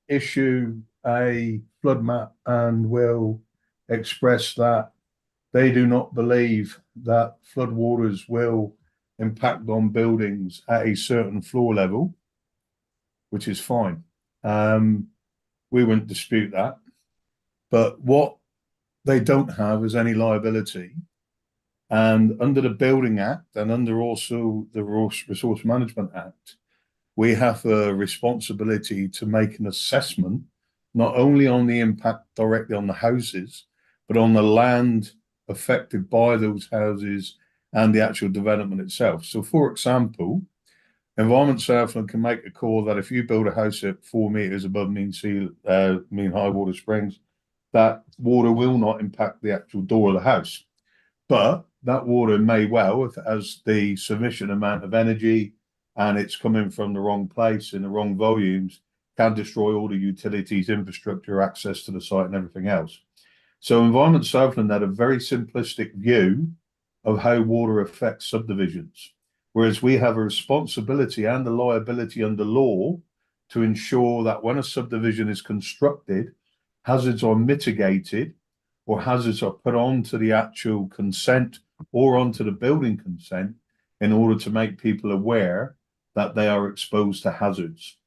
issue a flood map and will express that they do not believe that floodwaters will impact on buildings at a certain floor level, which is fine. We wouldn't dispute that. But what they don't have is any liability. And under the Building Act and under also the Resource Management Act, we have a responsibility to make an assessment, not only on the impact directly on the houses, but on the land affected by those houses and the actual development itself. So, for example, Environment Southland can make a call that if you build a house at 4 meters above mean high water springs, that water will not impact the actual door of the house. But that water may well, if it has the sufficient amount of energy and it's coming from the wrong place in the wrong volumes, can destroy all the utilities, infrastructure, access to the site and everything else. So Environment Southland had a very simplistic view of how water affects subdivisions, whereas we have a responsibility and a liability under law to ensure that when a subdivision is constructed, hazards are mitigated or hazards are put onto the actual consent or onto the building consent in order to make people aware that they are exposed to hazards.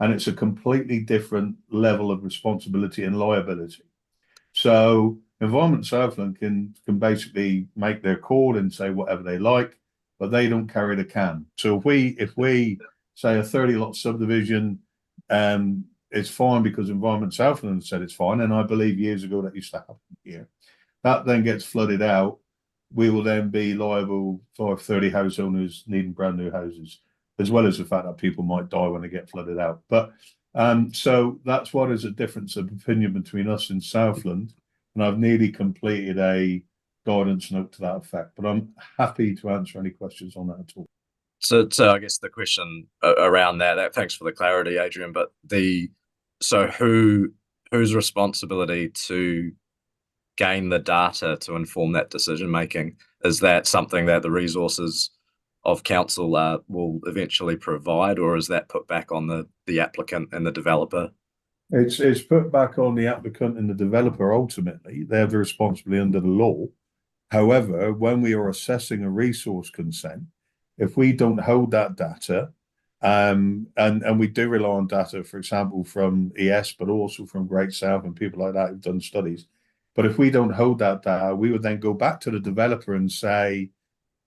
And it's a completely different level of responsibility and liability. So Environment Southland can basically make their call and say whatever they like, but they don't carry the can. So if we say a 30-lot subdivision, it's fine because Environment Southland said it's fine, and I believe years ago that used to happen here. That then gets flooded out. We will then be liable for 30 house owners needing brand new houses, as well as the fact that people might die when they get flooded out. But so that's why there's a difference of opinion between us and Southland, and I've nearly completed a guidance note to that effect. But I'm happy to answer any questions on that at all. So I guess the question around that, thanks for the clarity, Adrian, but so whose responsibility to gain the data to inform that decision making? Is that something that the resources of council will eventually provide, or is that put back on the applicant and the developer? It's put back on the applicant and the developer. Ultimately, they have the responsibility under the law. However, when we are assessing a resource consent, if we don't hold that data, and we do rely on data, for example, from ES, but also from Great South and people like that who've done studies. But if we don't hold that data, we would then go back to the developer and say,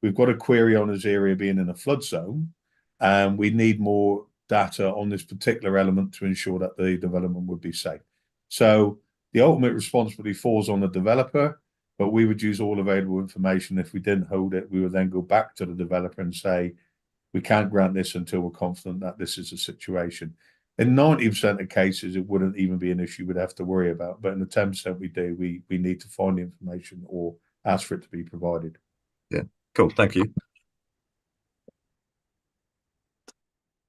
we've got a query on this area being in a flood zone, and we need more data on this particular element to ensure that the development would be safe. So the ultimate responsibility falls on the developer, but we would use all available information. If we didn't hold it, we would then go back to the developer and say, we can't grant this until we're confident that this is a situation. In 90% of cases, it wouldn't even be an issue we'd have to worry about. But in the 10% we do, we need to find the information or ask for it to be provided. Yeah, cool. Thank you.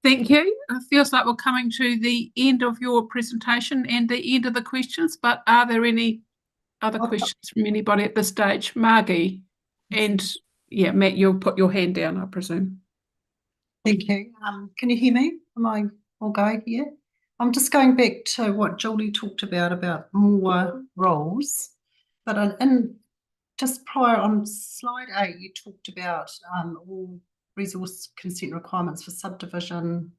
Thank you. It feels like we're coming to the end of your presentation and the end of the questions, but are there any other questions from anybody at this stage? Margie, and yeah, Matt, you'll put your hand down, I presume. Thank you. Can you hear me? I'll go here. I'm just going back to what Julie talked about more roles, but in just prior on slide 8, you talked about all resource consent requirements for subdivision,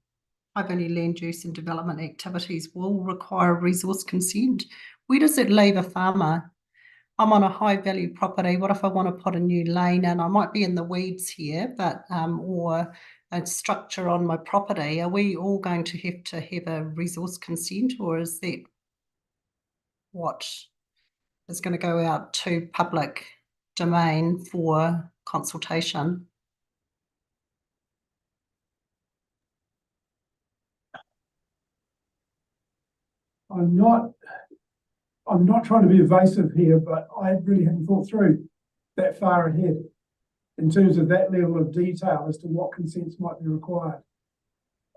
high value land use and development activities will require resource consent. Where does it leave a farmer? I'm on a high value property. What if I want to put a new lane in? I might be in the weeds here, but or a structure on my property. Are we all going to have a resource consent, or is that what is going to go out to public domain for consultation? I'm not trying to be evasive here, but I really haven't thought through that far ahead in terms of that level of detail as to what consents might be required.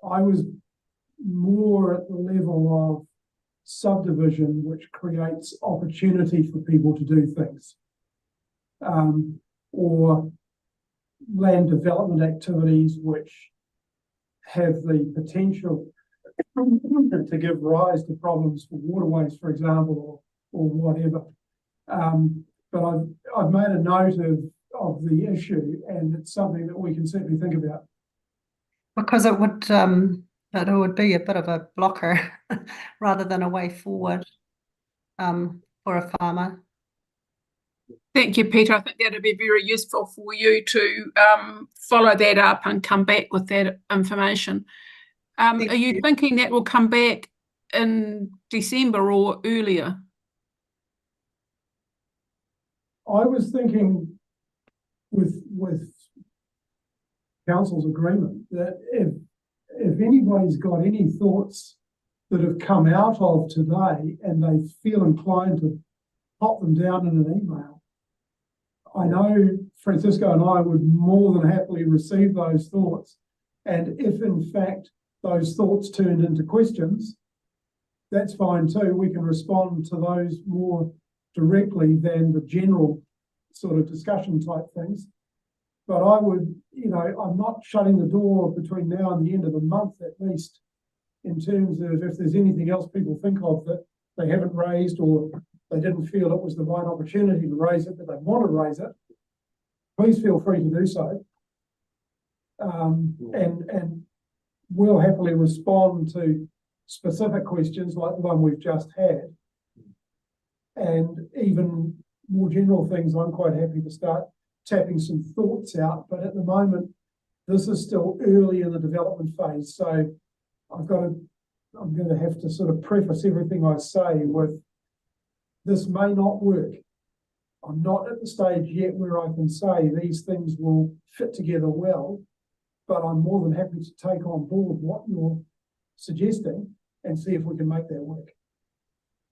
I was more at the level of subdivision, which creates opportunity for people to do things, or land development activities which have the potential to give rise to problems for waterways, for example, or whatever. But I've made a note of the issue, and it's something that we can certainly think about. Because it would be a bit of a blocker rather than a way forward for a farmer. Thank you, Peter. I think that would be very useful for you to follow that up and come back with that information. Are you thinking that will come back in December or earlier? I was thinking with council's agreement that if anybody's got any thoughts that have come out of today and they feel inclined to pop them down in an email, I know Francisco and I would more than happily receive those thoughts. And if in fact those thoughts turned into questions, that's fine too. We can respond to those more directly than the general sort of discussion type things. But I would, I'm not shutting the door between now and the end of the month at least, in terms of if there's anything else people think of that they haven't raised, or they didn't feel it was the right opportunity to raise it, but they want to raise it, please feel free to do so. And we'll happily respond to specific questions like the one we've just had. And even more general things, I'm quite happy to start tapping some thoughts out. But at the moment, this is still early in the development phase. So I'm going to have to sort of preface everything I say with, this may not work. I'm not at the stage yet where I can say these things will fit together well, but I'm more than happy to take on board what you're suggesting and see if we can make that work.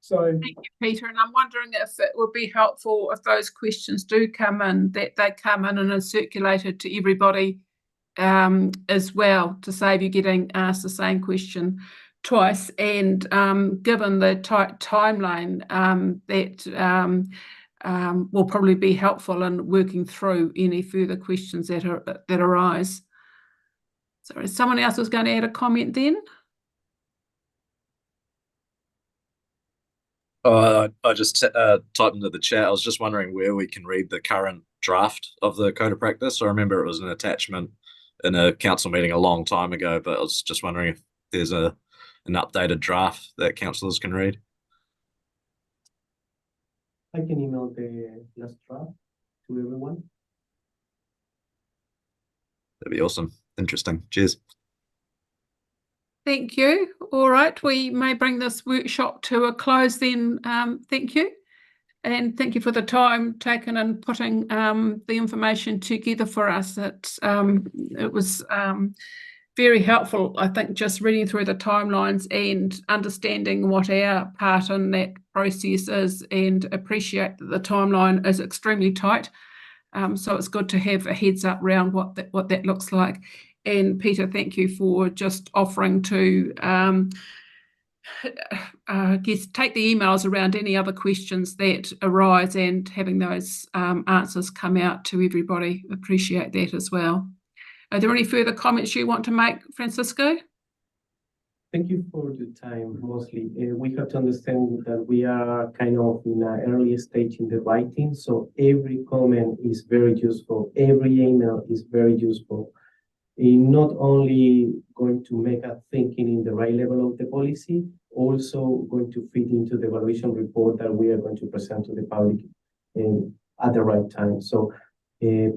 So thank you, Peter. And I'm wondering if it would be helpful if those questions do come in, that they come in and are circulated to everybody as well, to save you getting asked the same question twice. And given the tight timeline, that will probably be helpful in working through any further questions that arise. Sorry, someone else was going to add a comment then? I just typed into the chat. I was just wondering where we can read the current draft of the Code of Practice. I remember it was an attachment in a council meeting a long time ago, but I was just wondering if there's an updated draft that councillors can read. I can email the last draft to everyone. That'd be awesome. Interesting. Cheers. Thank you. All right, we may bring this workshop to a close then. Thank you. And thank you for the time taken in putting the information together for us. It was very helpful, I think, just reading through the timelines and understanding what our part in that process is, and appreciate that the timeline is extremely tight. So it's good to have a heads up around what that looks like. And Peter, thank you for just offering to I guess take the emails around any other questions that arise and having those answers come out to everybody. Appreciate that as well. Are there any further comments you want to make, Francisco? Thank you for the time. Mostly, we have to understand that we are kind of in an early stage in the writing, so every comment is very useful. Every email is very useful. In not only going to make us thinking in the right level of the policy, also going to fit into the evaluation report that we are going to present to the public at the right time. So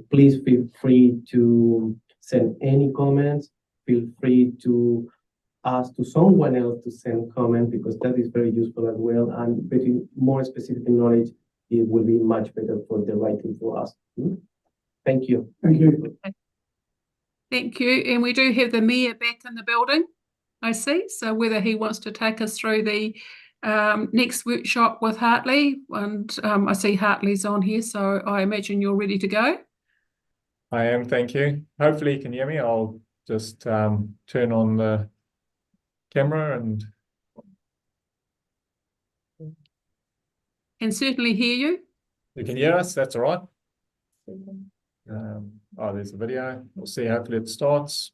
please feel free to send any comments. Feel free to ask to someone else to send comment, because that is very useful as well. And getting more specific knowledge, it will be much better for the writing for us. Thank you. Thank you. Thank you. And we do have the mayor back in the building, I see. So whether he wants to take us through the next workshop with Hartley, and I see Hartley's on here, so I imagine you're ready to go. I am, thank you. Hopefully you can hear me. I'll just turn on the camera and Can certainly hear you. you can hear us, that's all right. Oh, there's a video. We'll see, hopefully it starts.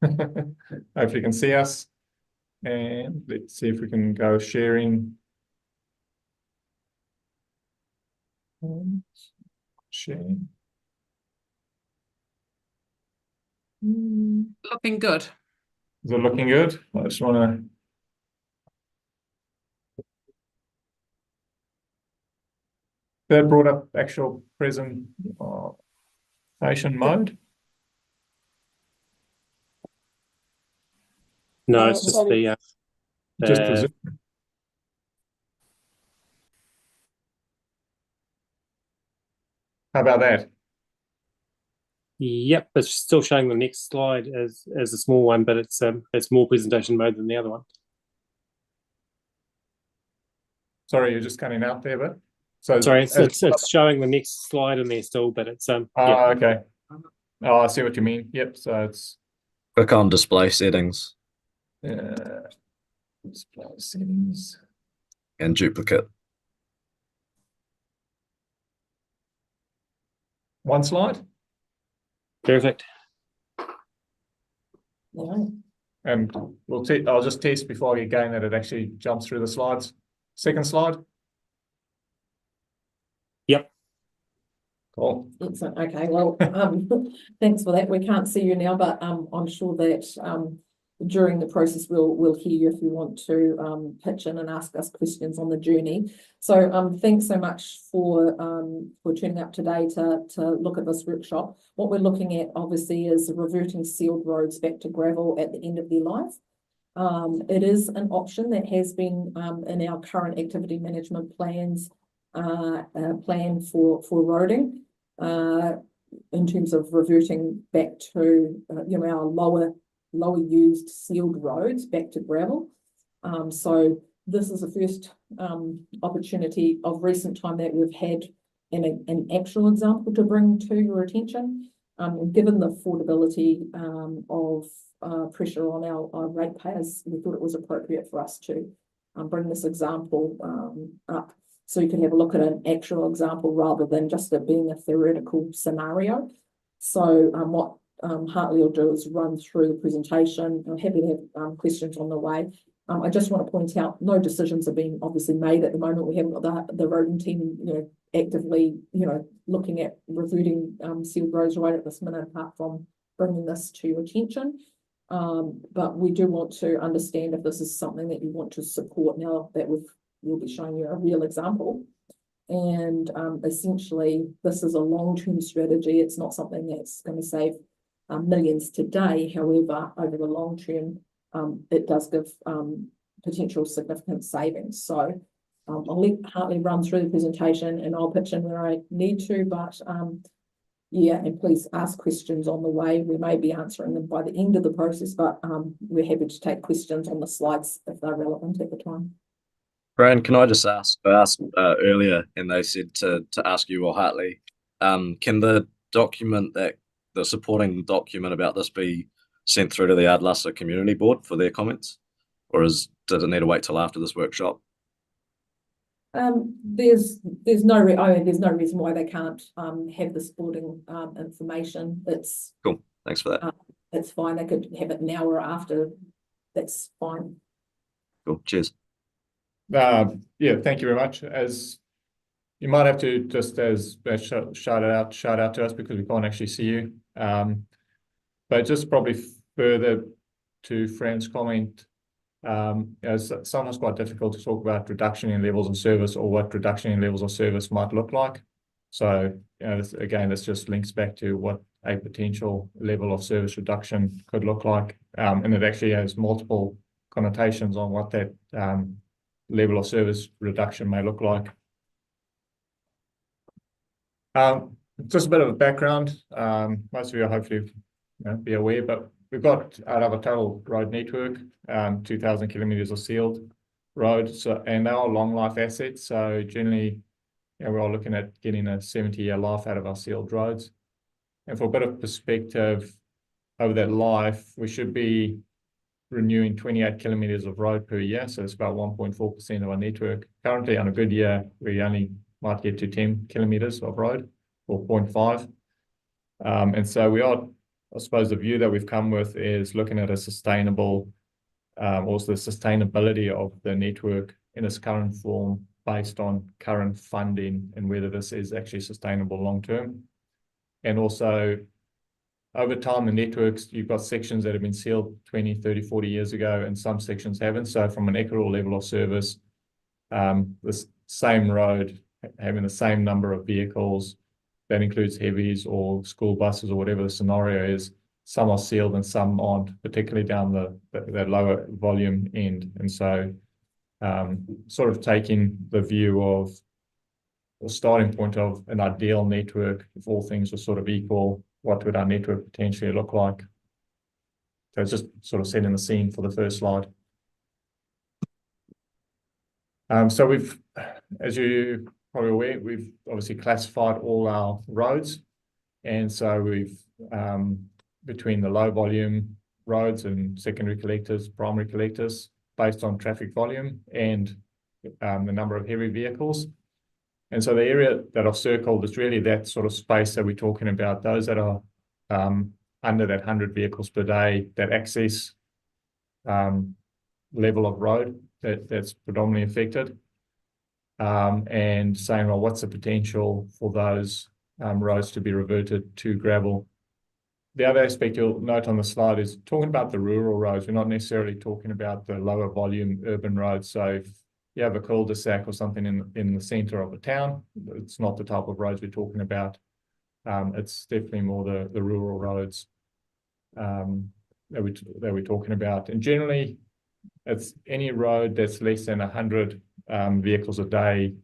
Hopefully you can see us. And let's see if we can go sharing. Sharing. Looking good. Is it looking good? I just want to. That brought up actual presentation mode. No, it's just sorry. Just the Zoom. How about that? Yep, it's still showing the next slide as a small one, but it's more presentation mode than the other one. Sorry, you're just cutting out there, but so sorry, it's showing the next slide in there still, but it's Oh, yeah. okay. Oh, I see what you mean. Yep. So it's Click on display settings display settings and duplicate. One slide. Perfect. And I'll just test before I get going that it actually jumps through the slides. Second slide. Yep. Cool. Excellent. Okay. Well, thanks for that. We can't see you now, but I'm sure that during the process we'll hear you if you want to pitch in and ask us questions on the journey. So thanks so much for turning up today to look at this workshop. What we're looking at obviously is reverting sealed roads back to gravel at the end of their life. It is an option that has been in our current activity management plans, plan for roading, in terms of reverting back to our lower used sealed roads back to gravel. So this is the first opportunity of recent time that we've had an actual example to bring to your attention. Given the affordability of pressure on our ratepayers, we thought it was appropriate for us to bring this example up, so you can have a look at an actual example rather than just it being a theoretical scenario. So what Hartley will do is run through the presentation. I'm happy to have questions on the way. I just want to point out no decisions are being obviously made at the moment. We haven't got the roading team, actively, looking at reverting sealed roads right at this minute, apart from bringing this to your attention. But we do want to understand if this is something that you want to support now that we'll be showing you a real example. And essentially, this is a long-term strategy. It's not something that's going to save millions today. However, over the long term, it does give potential significant savings. So I'll let Hartley run through the presentation and I'll pitch in where I need to, but yeah, and please ask questions on the way. We may be answering them by the end of the process, but we're happy to take questions on the slides if they're relevant at the time. Brian, can I just ask? I asked earlier, and they said to ask you or Hartley. Can the supporting document about this be sent through to the Ardlassa Community Board for their comments, or does it need to wait till after this workshop? There's no reason why they can't have the supporting information. It's cool. Thanks for that. It's fine. They could have it now or after that's fine. Cool. Cheers. Yeah, thank you very much. As you might have to just shout out to us because we can't actually see you. But just probably further to Fran's comment, it's sometimes quite difficult to talk about reduction in levels of service or what reduction in levels of service might look like. So, this just links back to what a potential level of service reduction could look like. And it actually has multiple connotations on what that level of service reduction may look like. Just a bit of a background. Most of you are hopefully be aware, but we've got out of a total road network, 2,000 kilometers of sealed roads, and they are long life assets. So generally, we're all looking at getting a 70-year life out of our sealed roads. And for a bit of perspective, over that life, we should be renewing 28 kilometers of road per year. So it's about 1.4% of our network. Currently, on a good year, we only might get to 10 kilometers of road, or 0.5. And so we are, I suppose the view that we've come with is looking at a sustainable, also the sustainability of the network in its current form based on current funding and whether this is actually sustainable long term. And also, over time, the networks, you've got sections that have been sealed 20, 30, 40 years ago, and some sections haven't. So from an equitable level of service, this same road having the same number of vehicles, that includes heavies or school buses or whatever the scenario is, some are sealed and some aren't, particularly down the lower volume end. And so sort of taking the view of the starting point of an ideal network, if all things were sort of equal, what would our network potentially look like? So it's just sort of setting the scene for the first slide. So we've, as you probably aware, we've obviously classified all our roads. And so we've, between the low volume roads and secondary collectors, primary collectors, based on traffic volume and the number of heavy vehicles. And so the area that I've circled is really that sort of space that we're talking about, those that are under that 100 vehicles per day, that access level of road that's predominantly affected. And saying, well, what's the potential for those roads to be reverted to gravel? The other aspect you'll note on the slide is talking about the rural roads. We're not necessarily talking about the lower volume urban roads. So if you have a cul-de-sac or something in the center of a town, it's not the type of roads we're talking about. It's definitely more the rural roads that we're talking about. And generally, it's any road that's less than 100 vehicles a day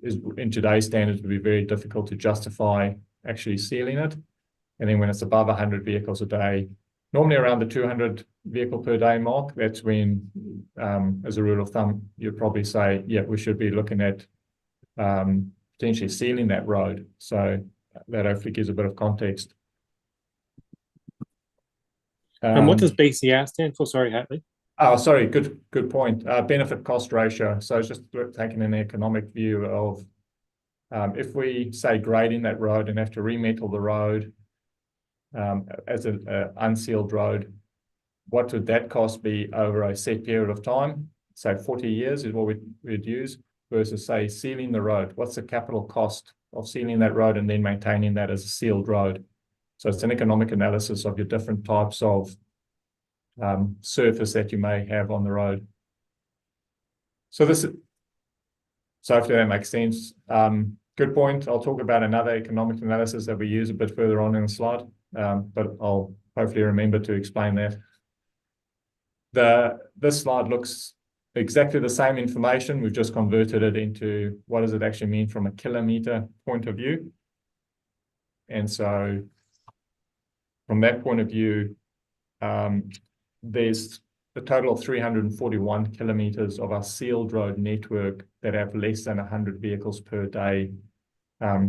is, in today's standards, would be very difficult to justify actually sealing it. And then when it's above 100 vehicles a day, normally around the 200 vehicle per day mark, that's when, as a rule of thumb, you'd probably say, yeah, we should be looking at potentially sealing that road. So that hopefully gives a bit of context. And what does BCR stand for? Sorry, Hartley. Oh, sorry, good point. Benefit cost ratio. So it's just taking an economic view of if we say grading that road and have to remetal the road as an unsealed road, what would that cost be over a set period of time? Say 40 years is what we'd use, versus say sealing the road. What's the capital cost of sealing that road and then maintaining that as a sealed road? So it's an economic analysis of your different types of surface that you may have on the road. So hopefully that makes sense. Good point. I'll talk about another economic analysis that we use a bit further on in the slide, but I'll hopefully remember to explain that. This slide looks exactly the same information. We've just converted it into what does it actually mean from a kilometer point of view. And so from that point of view, there's a total of 341 kilometers of our sealed road network that have less than 100 vehicles per day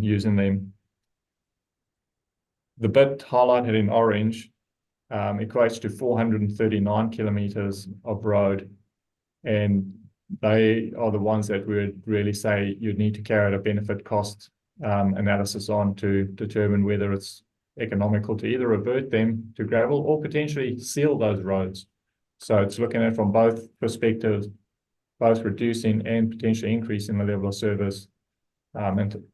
using them. The bit highlighted in orange equates to 439 kilometers of road. And they are the ones that we would really say you'd need to carry out a benefit cost analysis on to determine whether it's economical to either revert them to gravel or potentially seal those roads. So it's looking at from both perspectives, both reducing and potentially increasing the level of service. And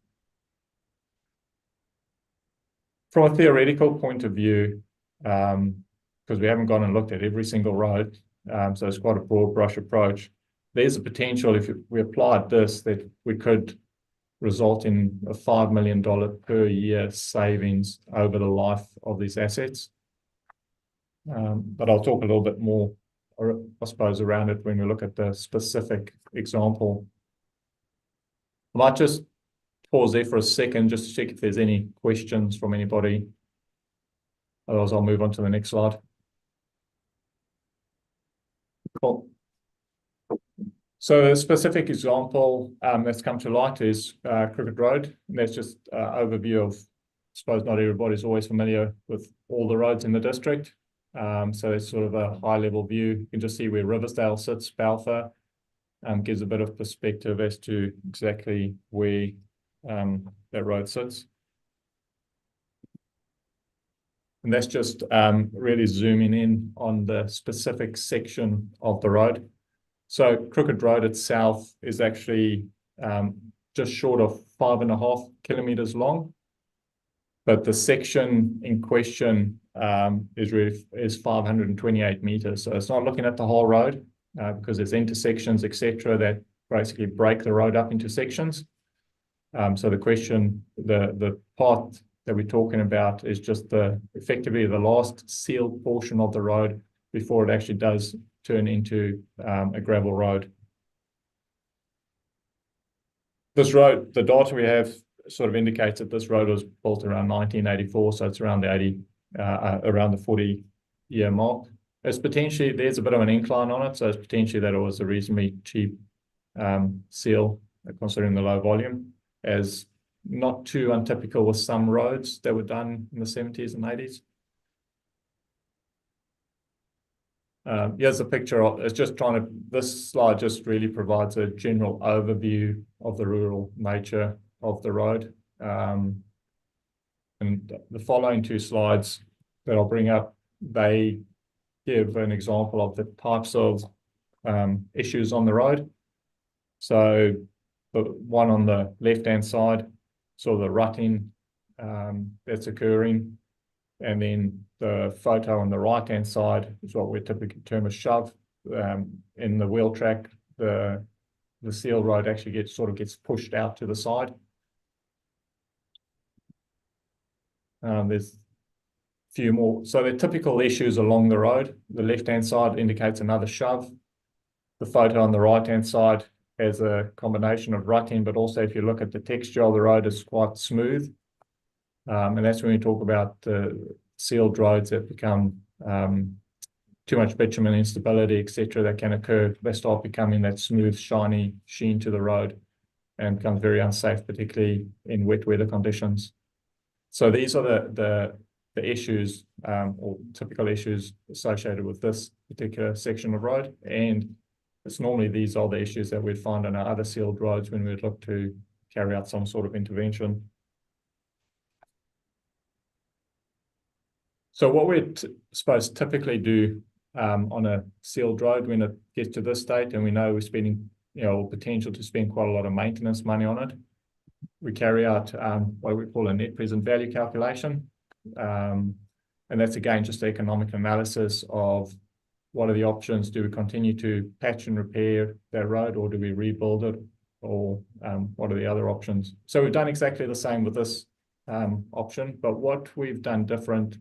from a theoretical point of view, because we haven't gone and looked at every single road, so it's quite a broad brush approach. There's a potential, if we applied this, that we could result in a $5 million per year savings over the life of these assets. But I'll talk a little bit more, or I suppose, around it when we look at the specific example. I might just pause there for a second just to check if there's any questions from anybody. Otherwise, I'll move on to the next slide. Cool. So a specific example that's come to light is Cricket Road. And that's just an overview of, I suppose not everybody's always familiar with all the roads in the district. So it's sort of a high level view. You can just see where Riversdale sits, Balfour, gives a bit of perspective as to exactly where that road sits. And that's just really zooming in on the specific section of the road. So Crooked Road itself is actually just short of 5.5 kilometers long, but the section in question is 528 meters. So it's not looking at the whole road because there's intersections, etc., that basically break the road up into sections. So the question, the part that we're talking about is just effectively the last sealed portion of the road before it actually does turn into a gravel road. This road, the data we have sort of indicates that this road was built around 1984, so it's around the 40-year mark. It's potentially, there's a bit of an incline on it, so it's potentially that it was a reasonably cheap seal, considering the low volume, as not too untypical with some roads that were done in the 70s and 80s. Here's a picture of, it's just trying to, this slide just really provides a general overview of the rural nature of the road. And the following two slides that I'll bring up, they give an example of the types of issues on the road. So the one on the left-hand side, sort of the rutting that's occurring. And then the photo on the right-hand side is what we typically term a shove. In the wheel track, the seal road actually gets pushed out to the side. There's a few more. So the typical issues along the road. The left-hand side indicates another shove. The photo on the right-hand side has a combination of rutting, but also if you look at the texture of the road, it's quite smooth. And that's when we talk about sealed roads that become too much bitumen instability, etc., that can occur. They start becoming that smooth, shiny sheen to the road and becomes very unsafe, particularly in wet weather conditions. So these are the issues or typical issues associated with this particular section of road. And it's normally these are the issues that we'd find on our other sealed roads when we'd look to carry out some sort of intervention. So what we'd suppose typically do on a sealed road when it gets to this state, and we know we're spending, potential to spend quite a lot of maintenance money on it, we carry out what we call a net present value calculation. And that's again just economic analysis of what are the options. Do we continue to patch and repair that road, or do we rebuild it, or what are the other options? So we've done exactly the same with this option, but what we've done different,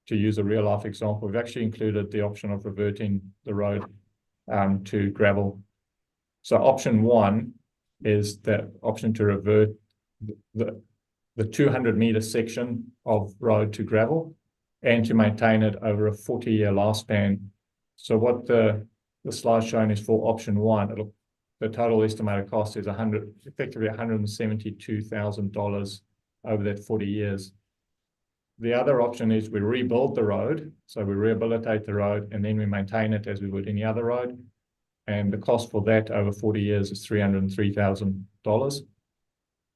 to use a real life example, we've actually included the option of reverting the road to gravel. So option one is the option to revert the 200-meter section of road to gravel and to maintain it over a 40-year lifespan. So what the slide showing is for option one, the total estimated cost is effectively $172,000 over that 40 years. The other option is we rebuild the road, so we rehabilitate the road and then we maintain it as we would any other road. And the cost for that over 40 years is $303,000.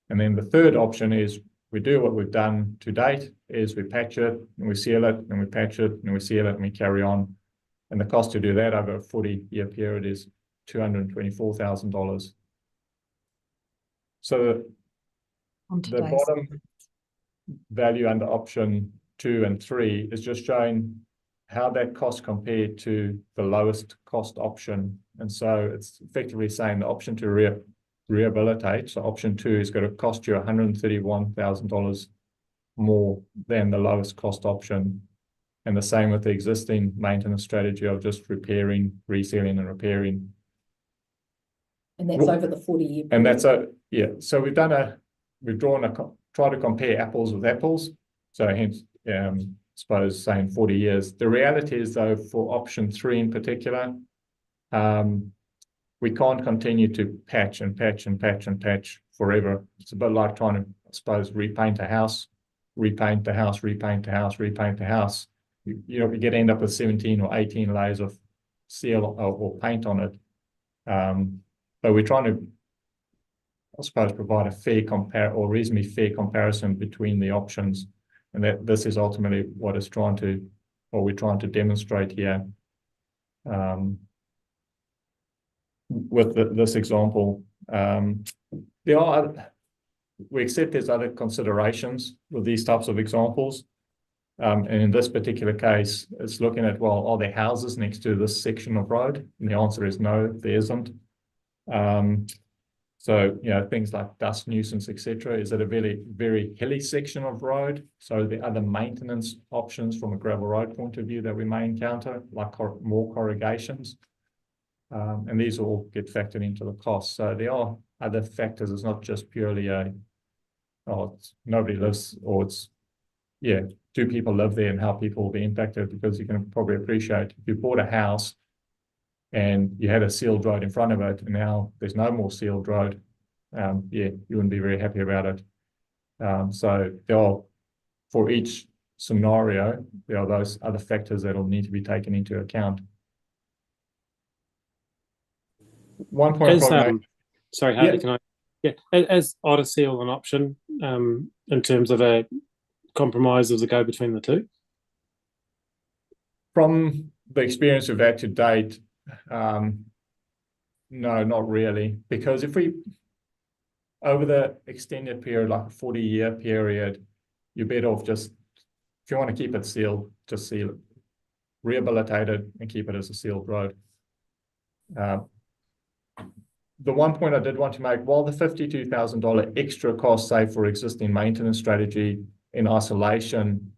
And then the third option is we do what we've done to date is we patch it and we seal it and we patch it and we seal it and we carry on. And the cost to do that over a 40-year period is $224,000. So the bottom value under option 2 and 3 is just showing how that cost compared to the lowest cost option. And so it's effectively saying the option to rehabilitate, so option 2 is going to cost you $131,000 more than the lowest cost option. And the same with the existing maintenance strategy of just repairing, resealing and repairing. And that's over the 40-year period. And that's so we've tried to compare apples with apples. So hence, suppose saying 40 years. The reality is though, for option 3 in particular, we can't continue to patch and patch and patch and patch forever. It's a bit like trying to, I suppose, repaint a house, repaint the house, repaint the house, repaint the house. You end up with 17 or 18 layers of seal or paint on it. But we're trying to, I suppose, provide a fair or reasonably fair comparison between the options. And that this is ultimately what it's we're trying to demonstrate here. With this example, we accept there's other considerations with these types of examples. And in this particular case, it's looking at, well, are there houses next to this section of road? And the answer is no, there isn't. So, things like dust nuisance, etc. Is it a very, very hilly section of road? So the other maintenance options from a gravel road point of view that we may encounter, like more corrugations. And these all get factored into the cost. So there are other factors. It's not just purely nobody lives, or do people live there and how people will be impacted? Because you can probably appreciate if you bought a house and you had a sealed road in front of it, and now there's no more sealed road, you wouldn't be very happy about it. So there are, for each scenario, there are those other factors that will need to be taken into account. One point. Sorry, Hartley, can I? As Otter seal an option in terms of a compromise as a go between the two? From the experience we've had to date, no, not really. Because if we, over the extended period, like a 40-year period, you're better off just, if you want to keep it sealed, just seal it, rehabilitate it and keep it as a sealed road. The one point I did want to make, while the $52,000 extra cost, say, for existing maintenance strategy in isolation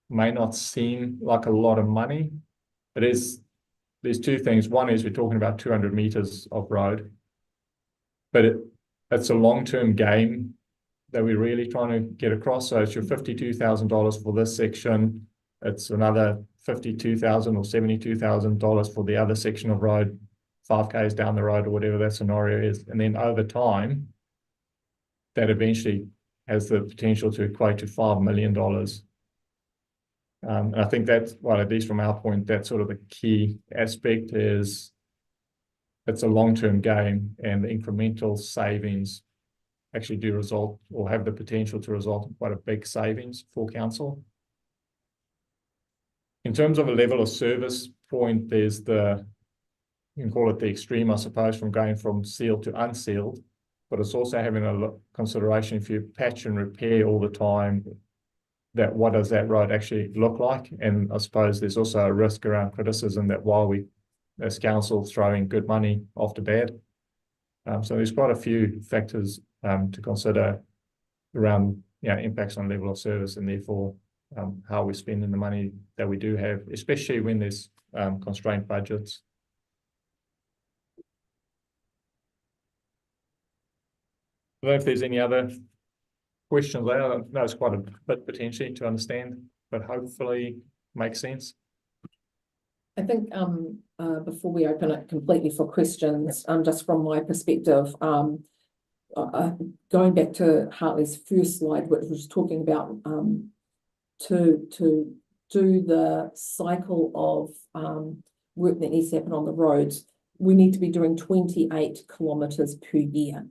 may not seem like a lot of money, there's two things. One is we're talking about 200 meters of road, but it's a long-term game that we're really trying to get across. So it's your $52,000 for this section. It's another $52,000 or $72,000 for the other section of road, 5 Ks down the road or whatever that scenario is. And then over time, that eventually has the potential to equate to $5 million. And I think that's, well, at least from our point, that's sort of the key aspect is it's a long-term game, and the incremental savings actually do result or have the potential to result in quite a big savings for council. In terms of a level of service point, there's you can call it the extreme, I suppose, from going from sealed to unsealed, but it's also having a consideration if you patch and repair all the time, that what does that road actually look like? And I suppose there's also a risk around criticism that while we, as council, throwing good money after bad. So there's quite a few factors to consider around impacts on level of service, and therefore how we're spending the money that we do have, especially when there's constrained budgets. I don't know if there's any other questions there. I know it's quite a bit potentially to understand, but hopefully makes sense. I think before we open it completely for questions, just from my perspective, going back to Hartley's first slide, which was talking about to do the cycle of work that needs to happen on the roads, we need to be doing 28 kilometres per year.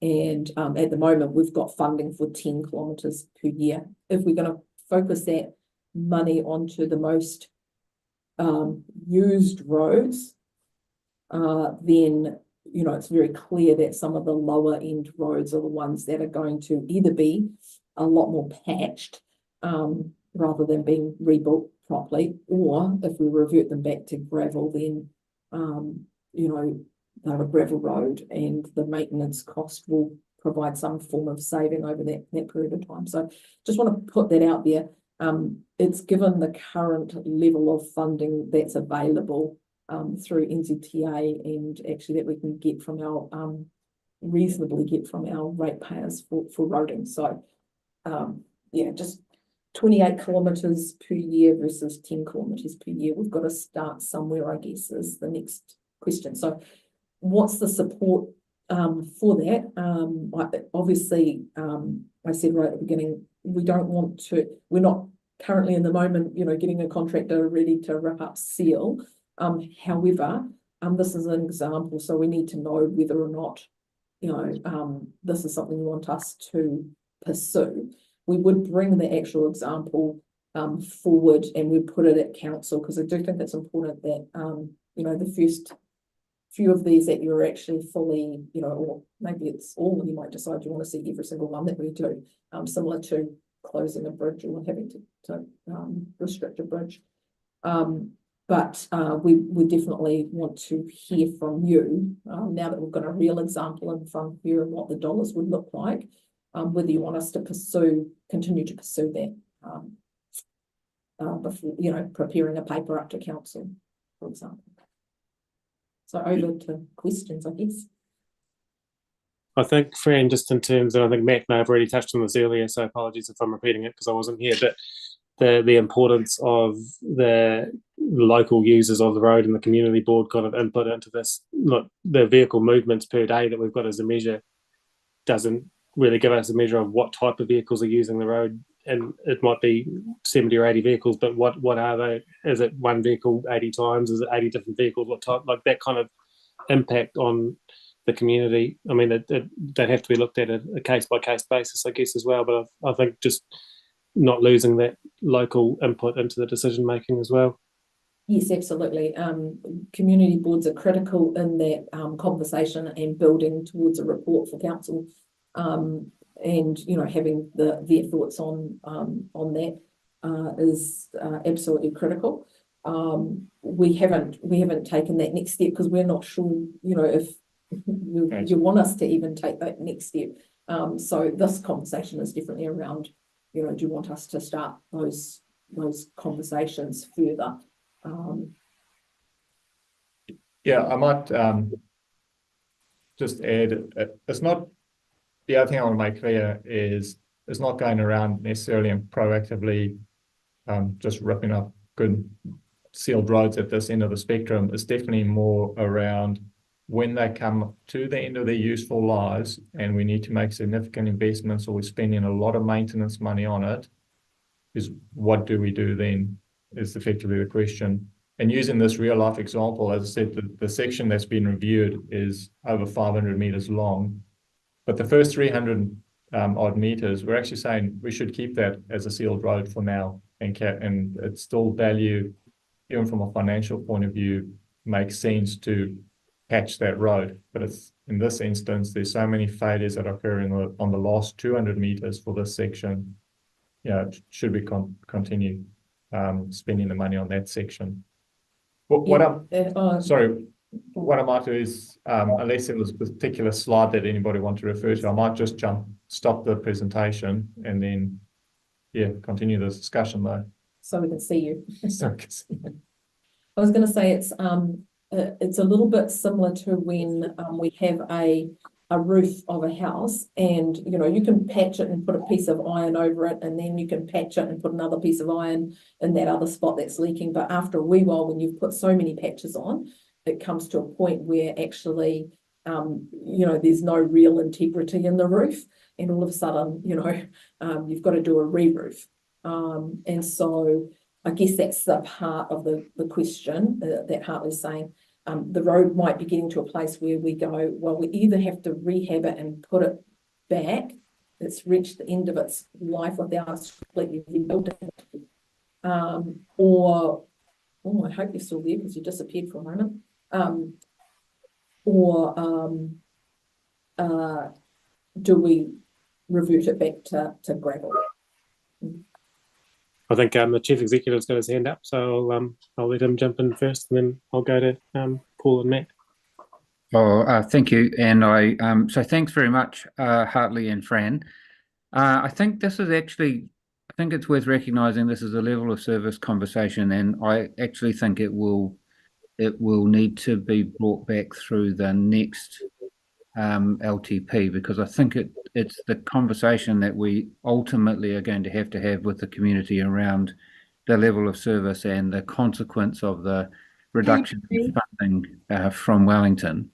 And at the moment, we've got funding for 10 kilometres per year. If we're going to focus that money onto the most used roads, then, you know, it's very clear that some of the lower end roads are the ones that are going to either be a lot more patched rather than being rebuilt properly, or if we revert them back to gravel, then, you know, they're a gravel road and the maintenance cost will provide some form of saving over that period of time. So just want to put that out there. It's given the current level of funding that's available through NZTA and actually that we can get from our reasonably get from our ratepayers for roading. So yeah, just 28 kilometres per year versus 10 kilometres per year. We've got to start somewhere, I guess, is the next question. So what's the support for that? Obviously, I said right at the beginning, we're not currently in the moment, you know, getting a contractor ready to wrap up seal. However, this is an example, so we need to know whether or not, you know, this is something you want us to pursue. We would bring the actual example forward and we'd put it at council, because I do think it's important that, you know, the first few of these that you're actually fully, you know, or maybe it's all, and you might decide you want to see every single one that we do, similar to closing a bridge or having to restrict a bridge. But we definitely want to hear from you now that we've got a real example in front of you of what the dollars would look like, whether you want us to continue to pursue that before, you know, preparing a paper up to council, for example. So over to questions, I guess. I think, Fran, just in terms of, I think Matt may have already touched on this earlier, so apologies if I'm repeating it because I wasn't here, but the importance of the local users of the road and the community board kind of input into this. Look, the vehicle movements per day that we've got as a measure doesn't really give us a measure of what type of vehicles are using the road, and it might be 70 or 80 vehicles, but what are they? Is it one vehicle 80 times? Is it 80 different vehicles? What type? Like that kind of impact on the community. I mean, they'd have to be looked at a case-by-case basis, I guess, as well, but I think just not losing that local input into the decision-making as well. Yes, absolutely. Community boards are critical in that conversation and building towards a report for council, and you know, having their thoughts on that is absolutely critical. We haven't taken that next step because we're not sure, you know, if you want us to even take that next step. So this conversation is definitely around, you know, do you want us to start those conversations further? Yeah, I might just add, it's not, the other thing I want to make clear is it's not going around necessarily and proactively just ripping up good sealed roads at this end of the spectrum. It's definitely more around when they come to the end of their useful lives and we need to make significant investments or we're spending a lot of maintenance money on it, is what do we do then, is effectively the question. And using this real life example, as I said, the section that's been reviewed is over 500 meters long, but the first 300 odd meters, we're actually saying we should keep that as a sealed road for now, and it's still value, even from a financial point of view, makes sense to patch that road. But it's, in this instance, there's so many failures that occur on the last 200 meters for this section. Yeah, should we continue spending the money on that section? What I might do is, unless there was a particular slide that anybody want to refer to, I might just stop the presentation and then, yeah, continue the discussion though. So we can see you. So we can see you. I was going to say it's a little bit similar to when we have a roof of a house, and you know, you can patch it and put a piece of iron over it, and then you can patch it and put another piece of iron in that other spot that's leaking. But after a wee while, when you've put so many patches on, it comes to a point where actually you know, there's no real integrity in the roof, and all of a sudden, you know, you've got to do a re-roof. And so I guess that's the part of the question that Hartley's saying. the road might be getting to a place where we go, well, we either have to rehab it and put it back, it's reached the end of its life without us completely rebuilding it. Or, oh, I hope you're still there because you disappeared for a moment. Do we revert it back to gravel? I think the chief executive's got his hand up, so I'll let him jump in first, and then I'll go to Paul and Matt. Thank you, and so thanks very much, Hartley and Fran. I think this is actually, I think it's worth recognising this is a level of service conversation, and I actually think it will need to be brought back through the next LTP, because I think it's the conversation that we ultimately are going to have with the community around the level of service and the consequence of the reduction in funding from Wellington.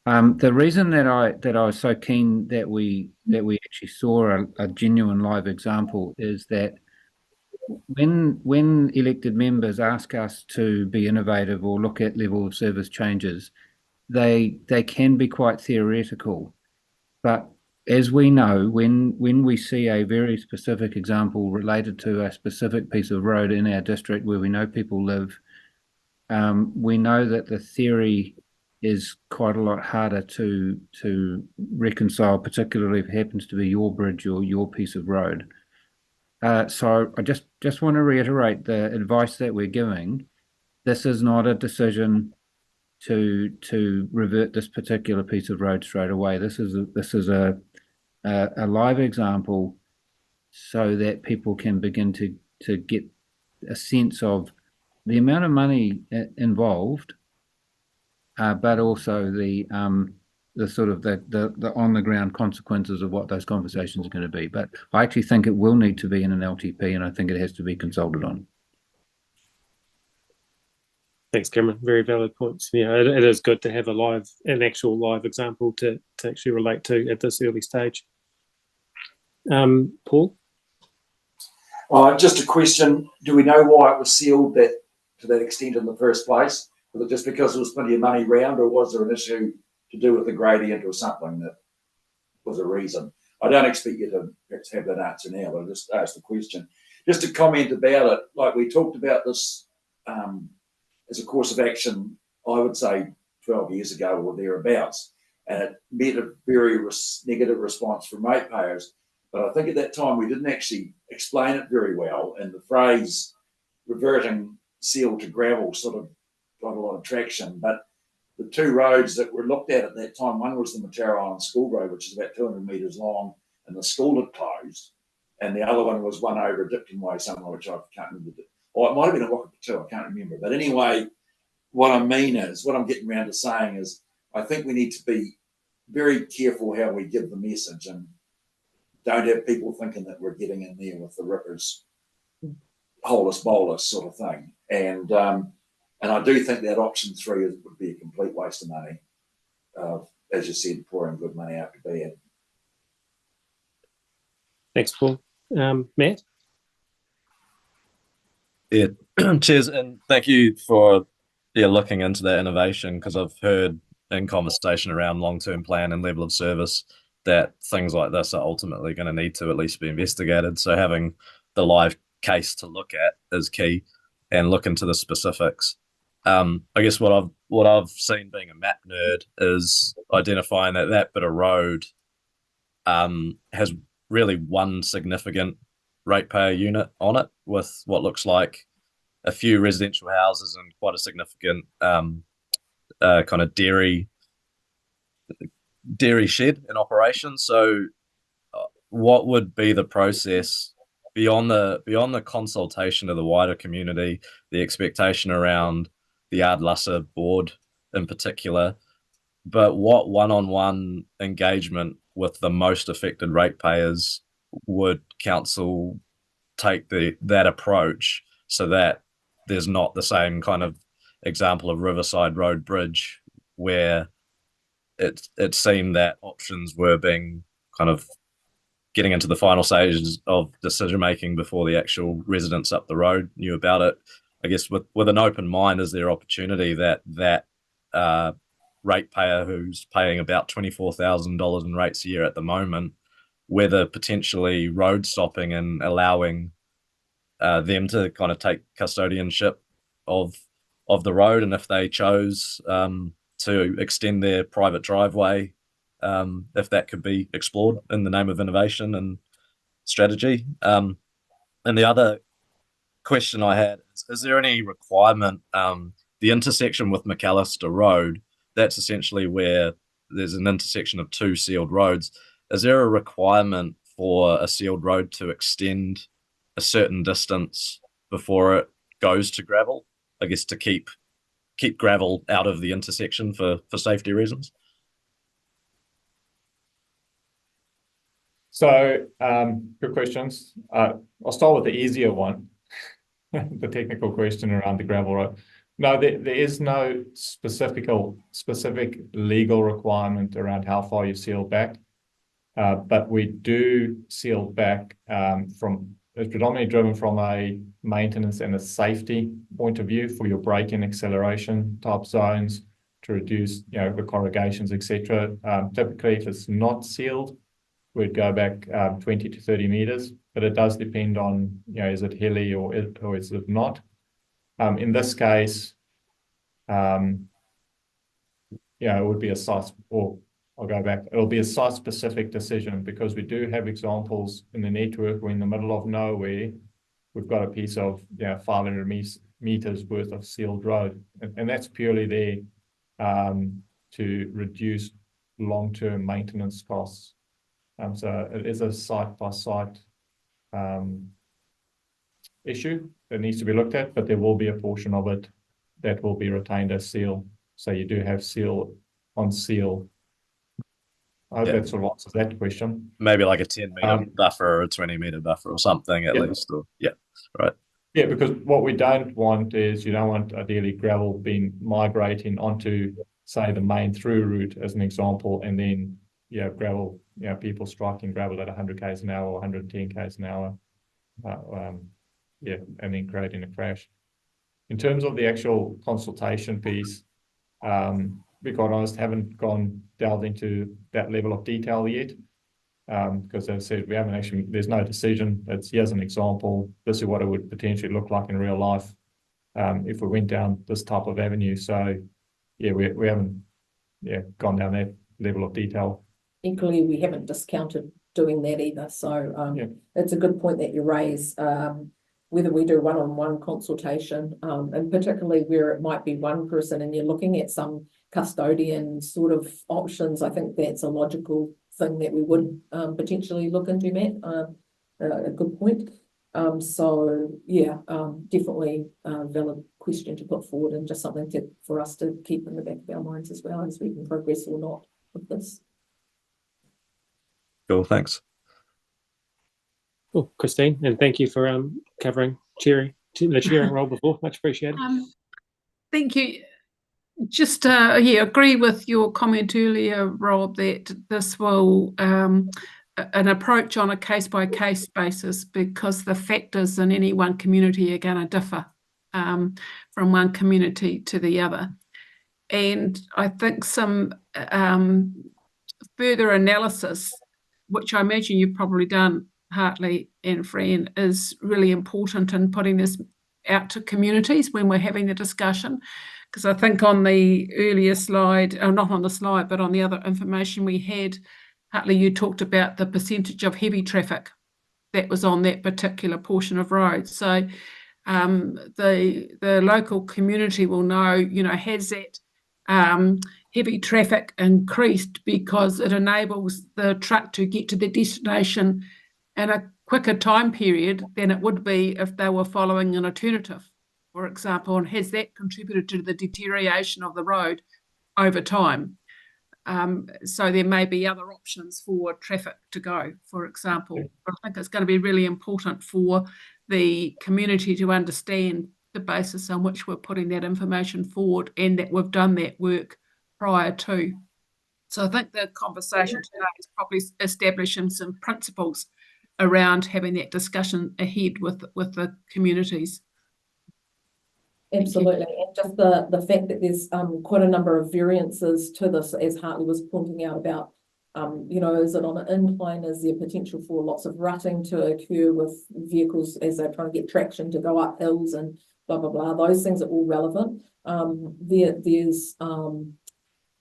The reason that I was so keen that we actually saw a genuine live example is that when elected members ask us to be innovative or look at level of service changes, they can be quite theoretical. But as we know, when we see a very specific example related to a specific piece of road in our district where we know people live, we know that the theory is quite a lot harder to reconcile, particularly if it happens to be your bridge or your piece of road. So I just want to reiterate the advice that we're giving. This is not a decision to revert this particular piece of road straight away. This is a live example so that people can begin to get a sense of the amount of money involved, but also the sort of the on the ground consequences of what those conversations are going to be. But I actually think it will need to be in an LTP, and I think it has to be consulted on. Thanks, Cameron. Very valid points. Yeah, it is good to have an actual live example to actually relate to at this early stage. Paul? Just a question. Do we know why it was sealed to that extent in the first place? Was it just because there was plenty of money around, or was there an issue to do with the gradient or something that was a reason? I don't expect you to perhaps have that answer now, but I'll just ask the question. Just to comment about it, like we talked about this as a course of action, I would say 12 years ago or thereabouts, and it met a very negative response from ratepayers. But I think at that time we didn't actually explain it very well, and the phrase reverting seal to gravel sort of got a lot of traction. But the two roads that were looked at that time, one was the Matara Island School Road, which is about 200 metres long, and the school had closed, and the other one was one over a Dipton Way somewhere, which I can't remember. Or it might have been a Wakapa too, I can't remember. But anyway, what I'm getting around to saying is, I think we need to be very careful how we give the message, and don't have people thinking that we're getting in there with the rippers, holus bolus sort of thing. And I do think that option 3 would be a complete waste of money. As you said, pouring good money out to bad. Thanks, Paul. Matt? Yeah, cheers, and thank you for looking into that innovation, because I've heard in conversation around long-term plan and level of service that things like this are ultimately going to need to at least be investigated. So having the live case to look at is key, and look into the specifics. I guess what I've seen, being a map nerd, is identifying that bit of road has really one significant ratepayer unit on it, with what looks like a few residential houses and quite a significant kind of dairy shed in operation. So what would be the process beyond the consultation of the wider community, the expectation around the Ardlassa board in particular, but what one-on-one engagement with the most affected ratepayers would council take that approach, so that there's not the same kind of example of Riverside Road Bridge where it seemed that options were being kind of getting into the final stages of decision making before the actual residents up the road knew about it. I guess with an open mind, is there opportunity that ratepayer who's paying about $24,000 in rates a year at the moment, whether potentially road stopping and allowing them to kind of take custodianship of the road, and if they chose to extend their private driveway, if that could be explored in the name of innovation and strategy. And the other question I had is there any requirement, the intersection with McAllister Road, that's essentially where there's an intersection of two sealed roads. Is there a requirement for a sealed road to extend a certain distance before it goes to gravel? I guess to keep gravel out of the intersection for safety reasons. So, good questions. I'll start with the easier one, the technical question around the gravel road. No, there is no specific legal requirement around how far you seal back, but we do seal back it's predominantly driven from a maintenance and a safety point of view for your braking acceleration type zones to reduce, the corrugations, etc. Typically, if it's not sealed, we'd go back 20 to 30 meters, but it does depend on, is it hilly or is it not? In this case, it would be a site, or I'll go back, it'll be a site-specific decision, because we do have examples in the network where in the middle of nowhere, we've got a piece of 500 meters worth of sealed road. And that's purely there to reduce long-term maintenance costs. So it is a site-by-site issue that needs to be looked at, but there will be a portion of it that will be retained as seal. So you do have seal on seal. I hope that sort of answers that question. Maybe like a 10-meter buffer or a 20-meter buffer or something at least. Or, right. Yeah, because what we don't want is, you don't want ideally gravel migrating onto, say, the main through route as an example, and then gravel, people striking gravel at 100 k's an hour or 110 k's an hour, and then creating a crash. In terms of the actual consultation piece, be quite honest, haven't delved into that level of detail yet, because as I said, we haven't actually, there's no decision. It's, here's an example, this is what it would potentially look like in real life if we went down this type of avenue. So we haven't gone down that level of detail. Equally, we haven't discounted doing that either. So it's a good point that you raise. Whether we do one-on-one consultation, and particularly where it might be one person and you're looking at some custodian sort of options, I think that's a logical thing that we would potentially look into, Matt. A good point. Definitely a valid question to put forward, and just something for us to keep in the back of our minds as well as we can progress or not with this. Cool, thanks. Cool, Christine, and thank you for covering the chairing role before. Much appreciated. Thank you. Just agree with your comment earlier, Rob, that this will an approach on a case-by-case basis, because the factors in any one community are going to differ from one community to the other. And I think some further analysis, which I imagine you've probably done, Hartley and Fran, is really important in putting this out to communities when we're having the discussion. Because I think on the earlier slide, not on the slide, but on the other information we had, Hartley, you talked about the percentage of heavy traffic that was on that particular portion of road. So the local community will know, has that heavy traffic increased because it enables the truck to get to the destination in a quicker time period than it would be if they were following an alternative, for example, and has that contributed to the deterioration of the road over time? So there may be other options for traffic to go, for example. But I think it's going to be really important for the community to understand the basis on which we're putting that information forward, and that we've done that work prior to. So I think the conversation today is probably establishing some principles around having that discussion ahead with the communities. Absolutely, and just the fact that there's quite a number of variances to this, as Hartley was pointing out about, you know, is it on an incline? Is there potential for lots of rutting to occur with vehicles as they're trying to get traction to go up hills and blah blah blah? Those things are all relevant.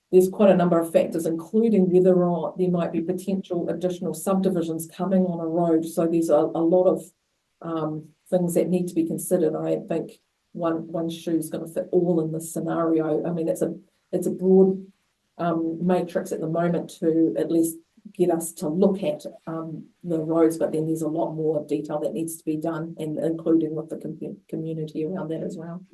There's quite a number of factors, including whether or not there might be potential additional subdivisions coming on a road. So there's a lot of things that need to be considered. I don't think one shoe's going to fit all in this scenario. I mean, it's a broad matrix at the moment to at least get us to look at the roads, but then there's a lot more detail that needs to be done, and including with the community around that as well.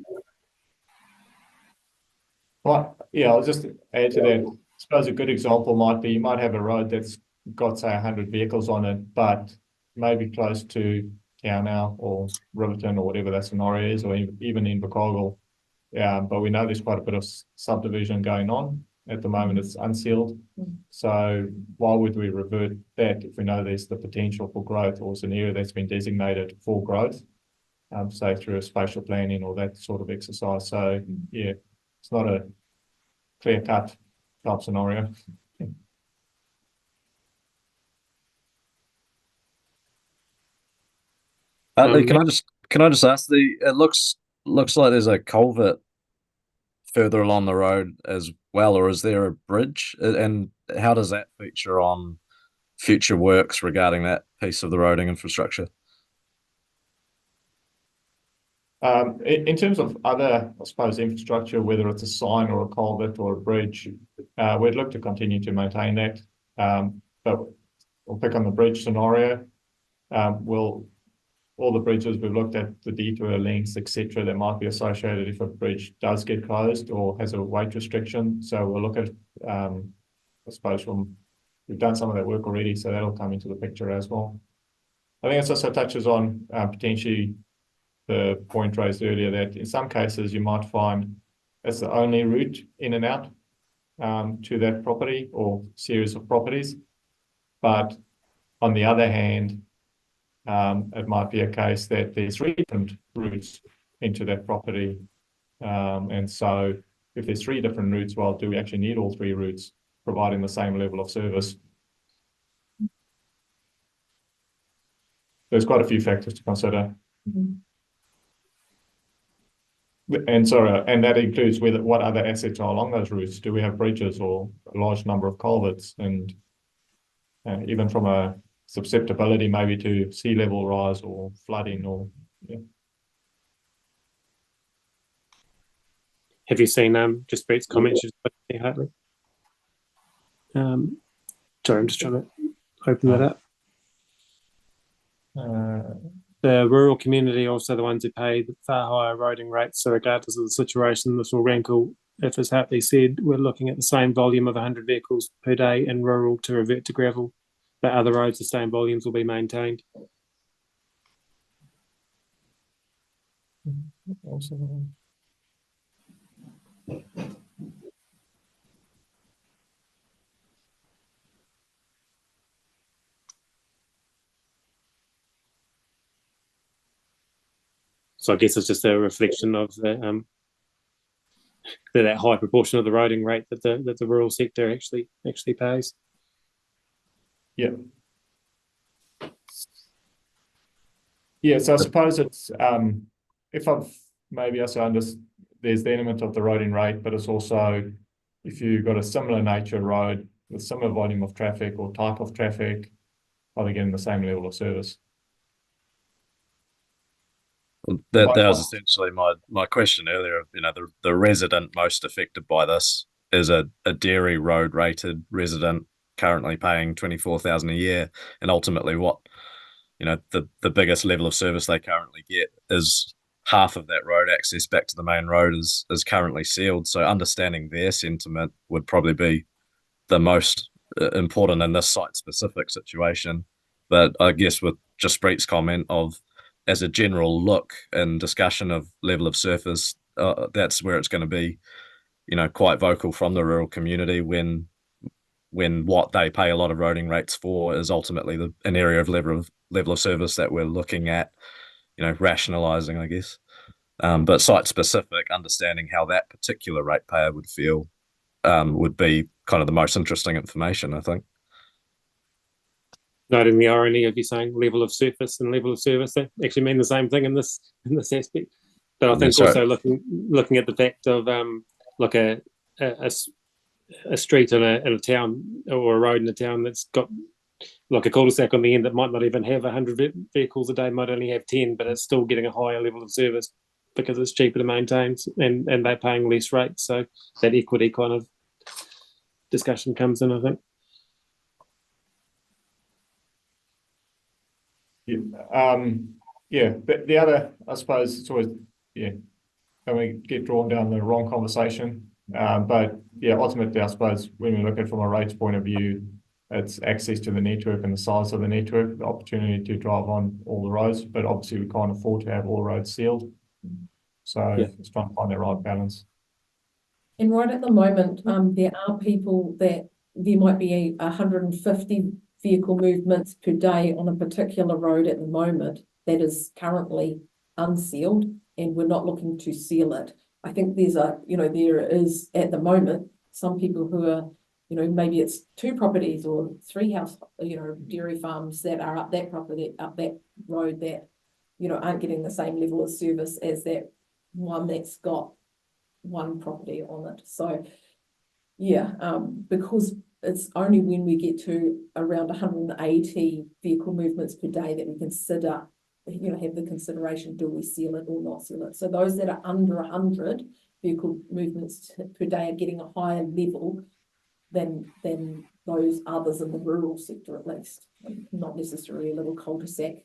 Well, yeah, I'll just add to that. I suppose a good example might be you might have a road that's got, say, 100 vehicles on it, but maybe close to Taonau or Riverton or whatever that scenario is, or even in Invercargill. But we know there's quite a bit of subdivision going on. At the moment, it's unsealed. So why would we revert that if we know there's the potential for growth, or it's an area that's been designated for growth, say through a spatial planning or that sort of exercise. So yeah, it's not a clear-cut type scenario. Can I just ask, it looks like there's a culvert further along the road as well, or is there a bridge? And how does that feature on future works regarding that piece of the roading infrastructure? In terms of other, I suppose, infrastructure, whether it's a sign or a culvert or a bridge, we'd look to continue to maintain that. But we'll pick on the bridge scenario. All the bridges, we've looked at the detour lengths, etc., that might be associated if a bridge does get closed or has a weight restriction. So we'll look at, I suppose, we've done some of that work already, so that'll come into the picture as well. I think it also touches on potentially the point raised earlier that in some cases you might find it's the only route in and out to that property or series of properties. But on the other hand, it might be a case that there's 3 different routes into that property. And so if there's 3 different routes, well, do we actually need all 3 routes providing the same level of service? There's quite a few factors to consider. And that includes what other assets are along those routes. Do we have bridges or a large number of culverts? And even from a susceptibility maybe to sea level rise or flooding or Have you seen just Brett's comments? Hartley? Sorry, I'm just trying to open that up. The rural community, also the ones who pay the far higher roading rates. So regardless of the situation, this will rankle, if, as Hartley said, we're looking at the same volume of 100 vehicles per day in rural to revert to gravel. But other roads, the same volumes will be maintained. So I guess it's just a reflection of that high proportion of the roading rate that the rural sector actually pays. Yeah. Yeah, so I suppose it's if I've maybe also understood, there's the element of the roading rate, but it's also if you've got a similar nature road with similar volume of traffic or type of traffic, are they getting the same level of service? That was essentially my question earlier. You know, the resident most affected by this is a dairy road rated resident currently paying 24,000 a year, and ultimately what, you know, the biggest level of service they currently get is half of that road access back to the main road is currently sealed. So understanding their sentiment would probably be the most important in this site specific situation. But I guess with just Brett's comment of, as a general look and discussion of level of surface, that's where it's going to be, you know, quite vocal from the rural community when what they pay a lot of roading rates for is ultimately an area of level of service that we're looking at, you know, rationalising, I guess. But site specific, understanding how that particular ratepayer would feel would be kind of the most interesting information, I think. Noting the irony of you saying level of surface and level of service, they actually mean the same thing in this aspect. But I think also looking at the fact of like a street in a town or a road in a town that's got like a cul-de-sac on the end that might not even have 100 vehicles a day, might only have 10, but it's still getting a higher level of service because it's cheaper to maintain and they're paying less rates. So that equity kind of discussion comes in, I think. Yeah, but the other, I suppose, it's always, don't we get drawn down the wrong conversation. But yeah, ultimately, I suppose when we look at it from a rates point of view, it's access to the network and the size of the network, the opportunity to drive on all the roads, but obviously we can't afford to have all roads sealed. So it's trying to find the right balance. And right at the moment, there are people that there might be 150 vehicle movements per day on a particular road at the moment that is currently unsealed, and we're not looking to seal it. I think there's there is at the moment some people who are, maybe it's 2 properties or 3 house, dairy farms that are up that property, up that road that, aren't getting the same level of service as that one that's got 1 property on it. So because it's only when we get to around 180 vehicle movements per day that we consider, have the consideration, do we seal it or not seal it? So those that are under 100 vehicle movements per day are getting a higher level than those others in the rural sector, at least, not necessarily a little cul-de-sac.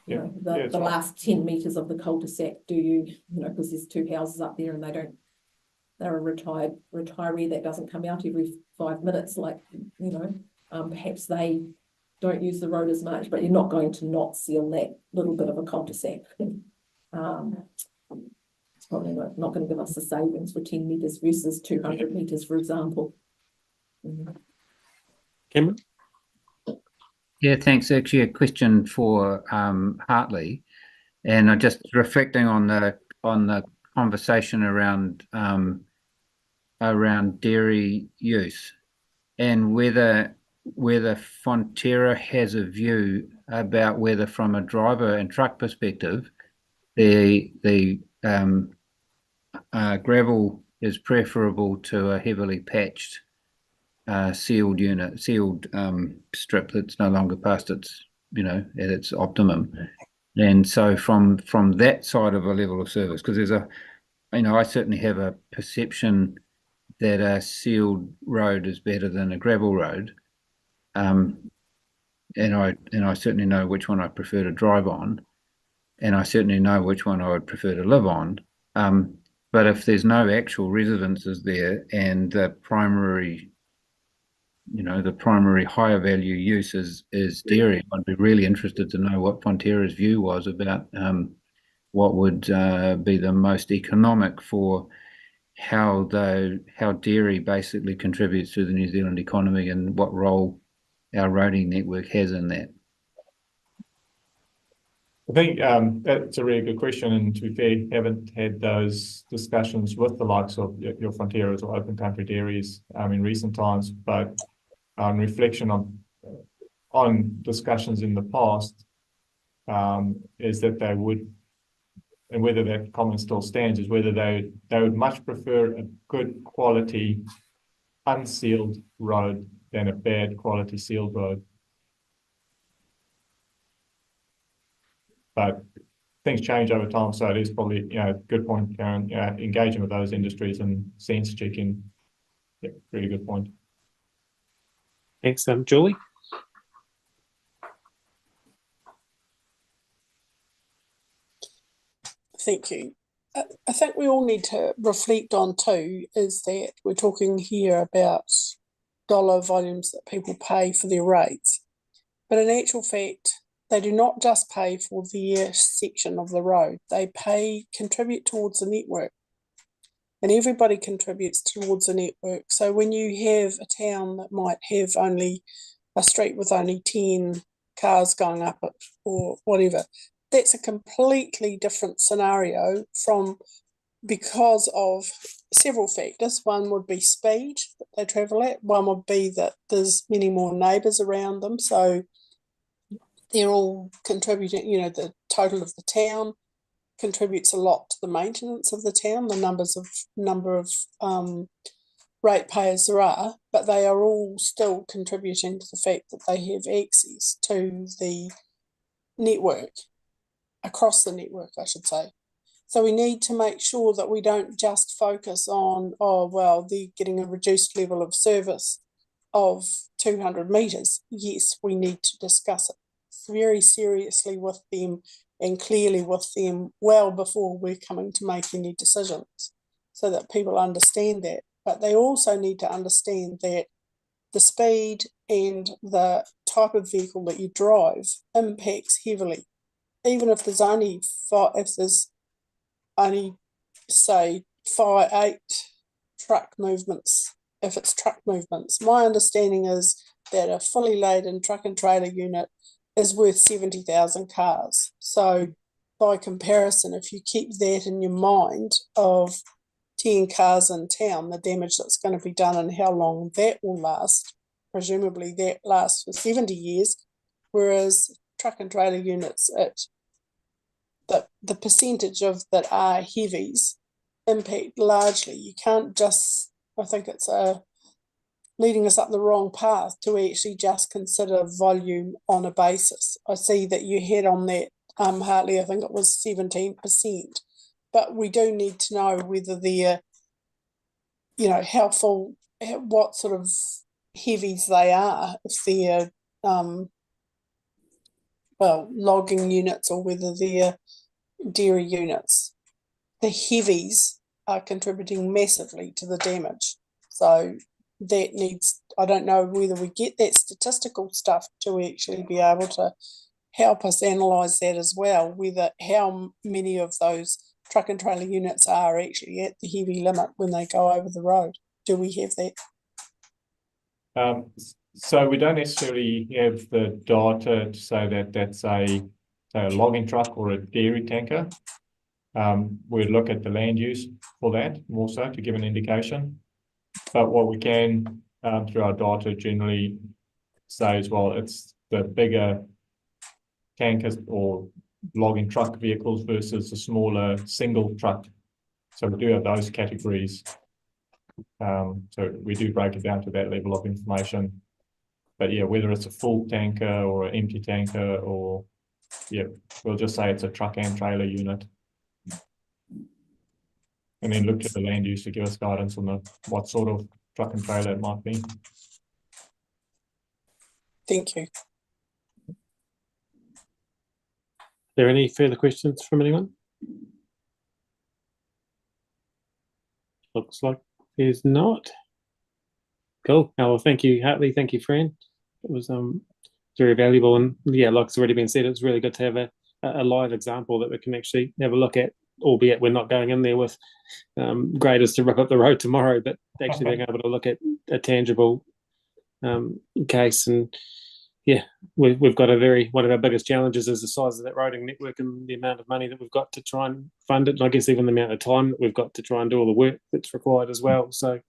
The last 10 meters of the cul-de-sac, because there's 2 houses up there and they're a retiree that doesn't come out every 5 minutes, perhaps they don't use the road as much, but you're not going to not seal that little bit of a cul-de-sac. It's probably not going to give us the savings for 10 meters versus 200 meters, for example. Cameron? Yeah, thanks. Actually, a question for Hartley, and I'm just reflecting on the conversation around dairy use, and whether Fonterra has a view about whether, from a driver and truck perspective, the gravel is preferable to a heavily patched sealed strip that's no longer past its at its optimum. And so from that side of a level of service, because there's I certainly have a perception that a sealed road is better than a gravel road, and I certainly know which one I prefer to drive on, and I certainly know which one I would prefer to live on. But if there's no actual residences there, and the primary higher value use is dairy, I'd be really interested to know what Fonterra's view was about what would be the most economic for how dairy basically contributes to the New Zealand economy, and what role our roading network has in that. I think that's a really good question, and to be fair, haven't had those discussions with the likes of your Fonterras or open country dairies in recent times, but on reflection on discussions in the past, is that they would, and whether that comment still stands, is whether they would much prefer a good quality unsealed road than a bad quality sealed road. But things change over time, so it is probably good point, Karen. Engaging with those industries and sense checking. Yeah, really good point. Thanks, Julie. Thank you. I think we all need to reflect on too, is that we're talking here about dollar volumes that people pay for their rates. But in actual fact, they do not just pay for their section of the road. They contribute towards the network. And everybody contributes towards the network. So when you have a town that might have only a street with only 10 cars going up it or whatever, that's a completely different scenario from, because of several factors. One would be speed that they travel at. One would be that there's many more neighbours around them, so they're all contributing. You know, the total of the town contributes a lot to the maintenance of the town, the number of ratepayers there are, but they are all still contributing to the fact that they have access to the network, across the network, I should say. So we need to make sure that we don't just focus on, oh, well, they're getting a reduced level of service of 200 metres. Yes, we need to discuss it very seriously with them and clearly with them well before we're coming to make any decisions, so that people understand that. But they also need to understand that the speed and the type of vehicle that you drive impacts heavily. Even if there's only say 8 truck movements, if it's truck movements, my understanding is that a fully laden truck and trailer unit is worth 70,000 cars. So by comparison, if you keep that in your mind of 10 cars in town, the damage that's going to be done and how long that will last, presumably that lasts for 70 years, whereas truck and trailer units, the percentage of that are heavies impact largely. You can't just, I think it's leading us up the wrong path to actually just consider volume on a basis. I see that you had on that, Hartley, I think it was 17%, but we do need to know whether they're, you know, how full, what sort of heavies they are, if they're, well, logging units or whether they're dairy units. The heavies are contributing massively to the damage. So that needs, I don't know whether we get that statistical stuff to actually be able to help us analyse that as well, whether how many of those truck and trailer units are actually at the heavy limit when they go over the road. Do we have that? So we don't necessarily have the data to say that that's a logging truck or a dairy tanker. We look at the land use for that more so to give an indication. But what we can, through our data, generally say as well, it's the bigger tankers or logging truck vehicles versus the smaller single truck. So we do have those categories. So we do break it down to that level of information. But yeah, whether it's a full tanker or an empty tanker, or yeah, we'll just say it's a truck and trailer unit. And then look to the land use to give us guidance on what sort of truck and trailer it might be. Thank you. Are there any further questions from anyone? Looks like there's not. Cool. Oh, well, thank you, Hartley. Thank you, Fran. It was very valuable, and yeah, like it's already been said, it's really good to have a live example that we can actually have a look at, albeit we're not going in there with graders to rip up the road tomorrow, but actually being able to look at a tangible case. And yeah, we've got one of our biggest challenges is the size of that roading network and the amount of money that we've got to try and fund it, and I guess even the amount of time that we've got to try and do all the work that's required as well. So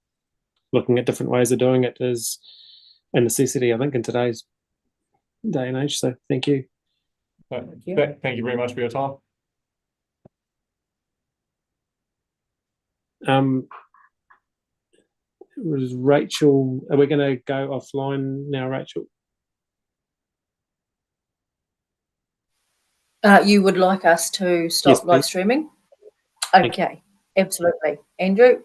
looking at different ways of doing it is a necessity, I think, in today's day and age. So thank you. Thank you very much for your time. Was Rachel, are we going to go offline now, Rachel? You would like us to stop Yes, live please. streaming? Okay, absolutely. Andrew?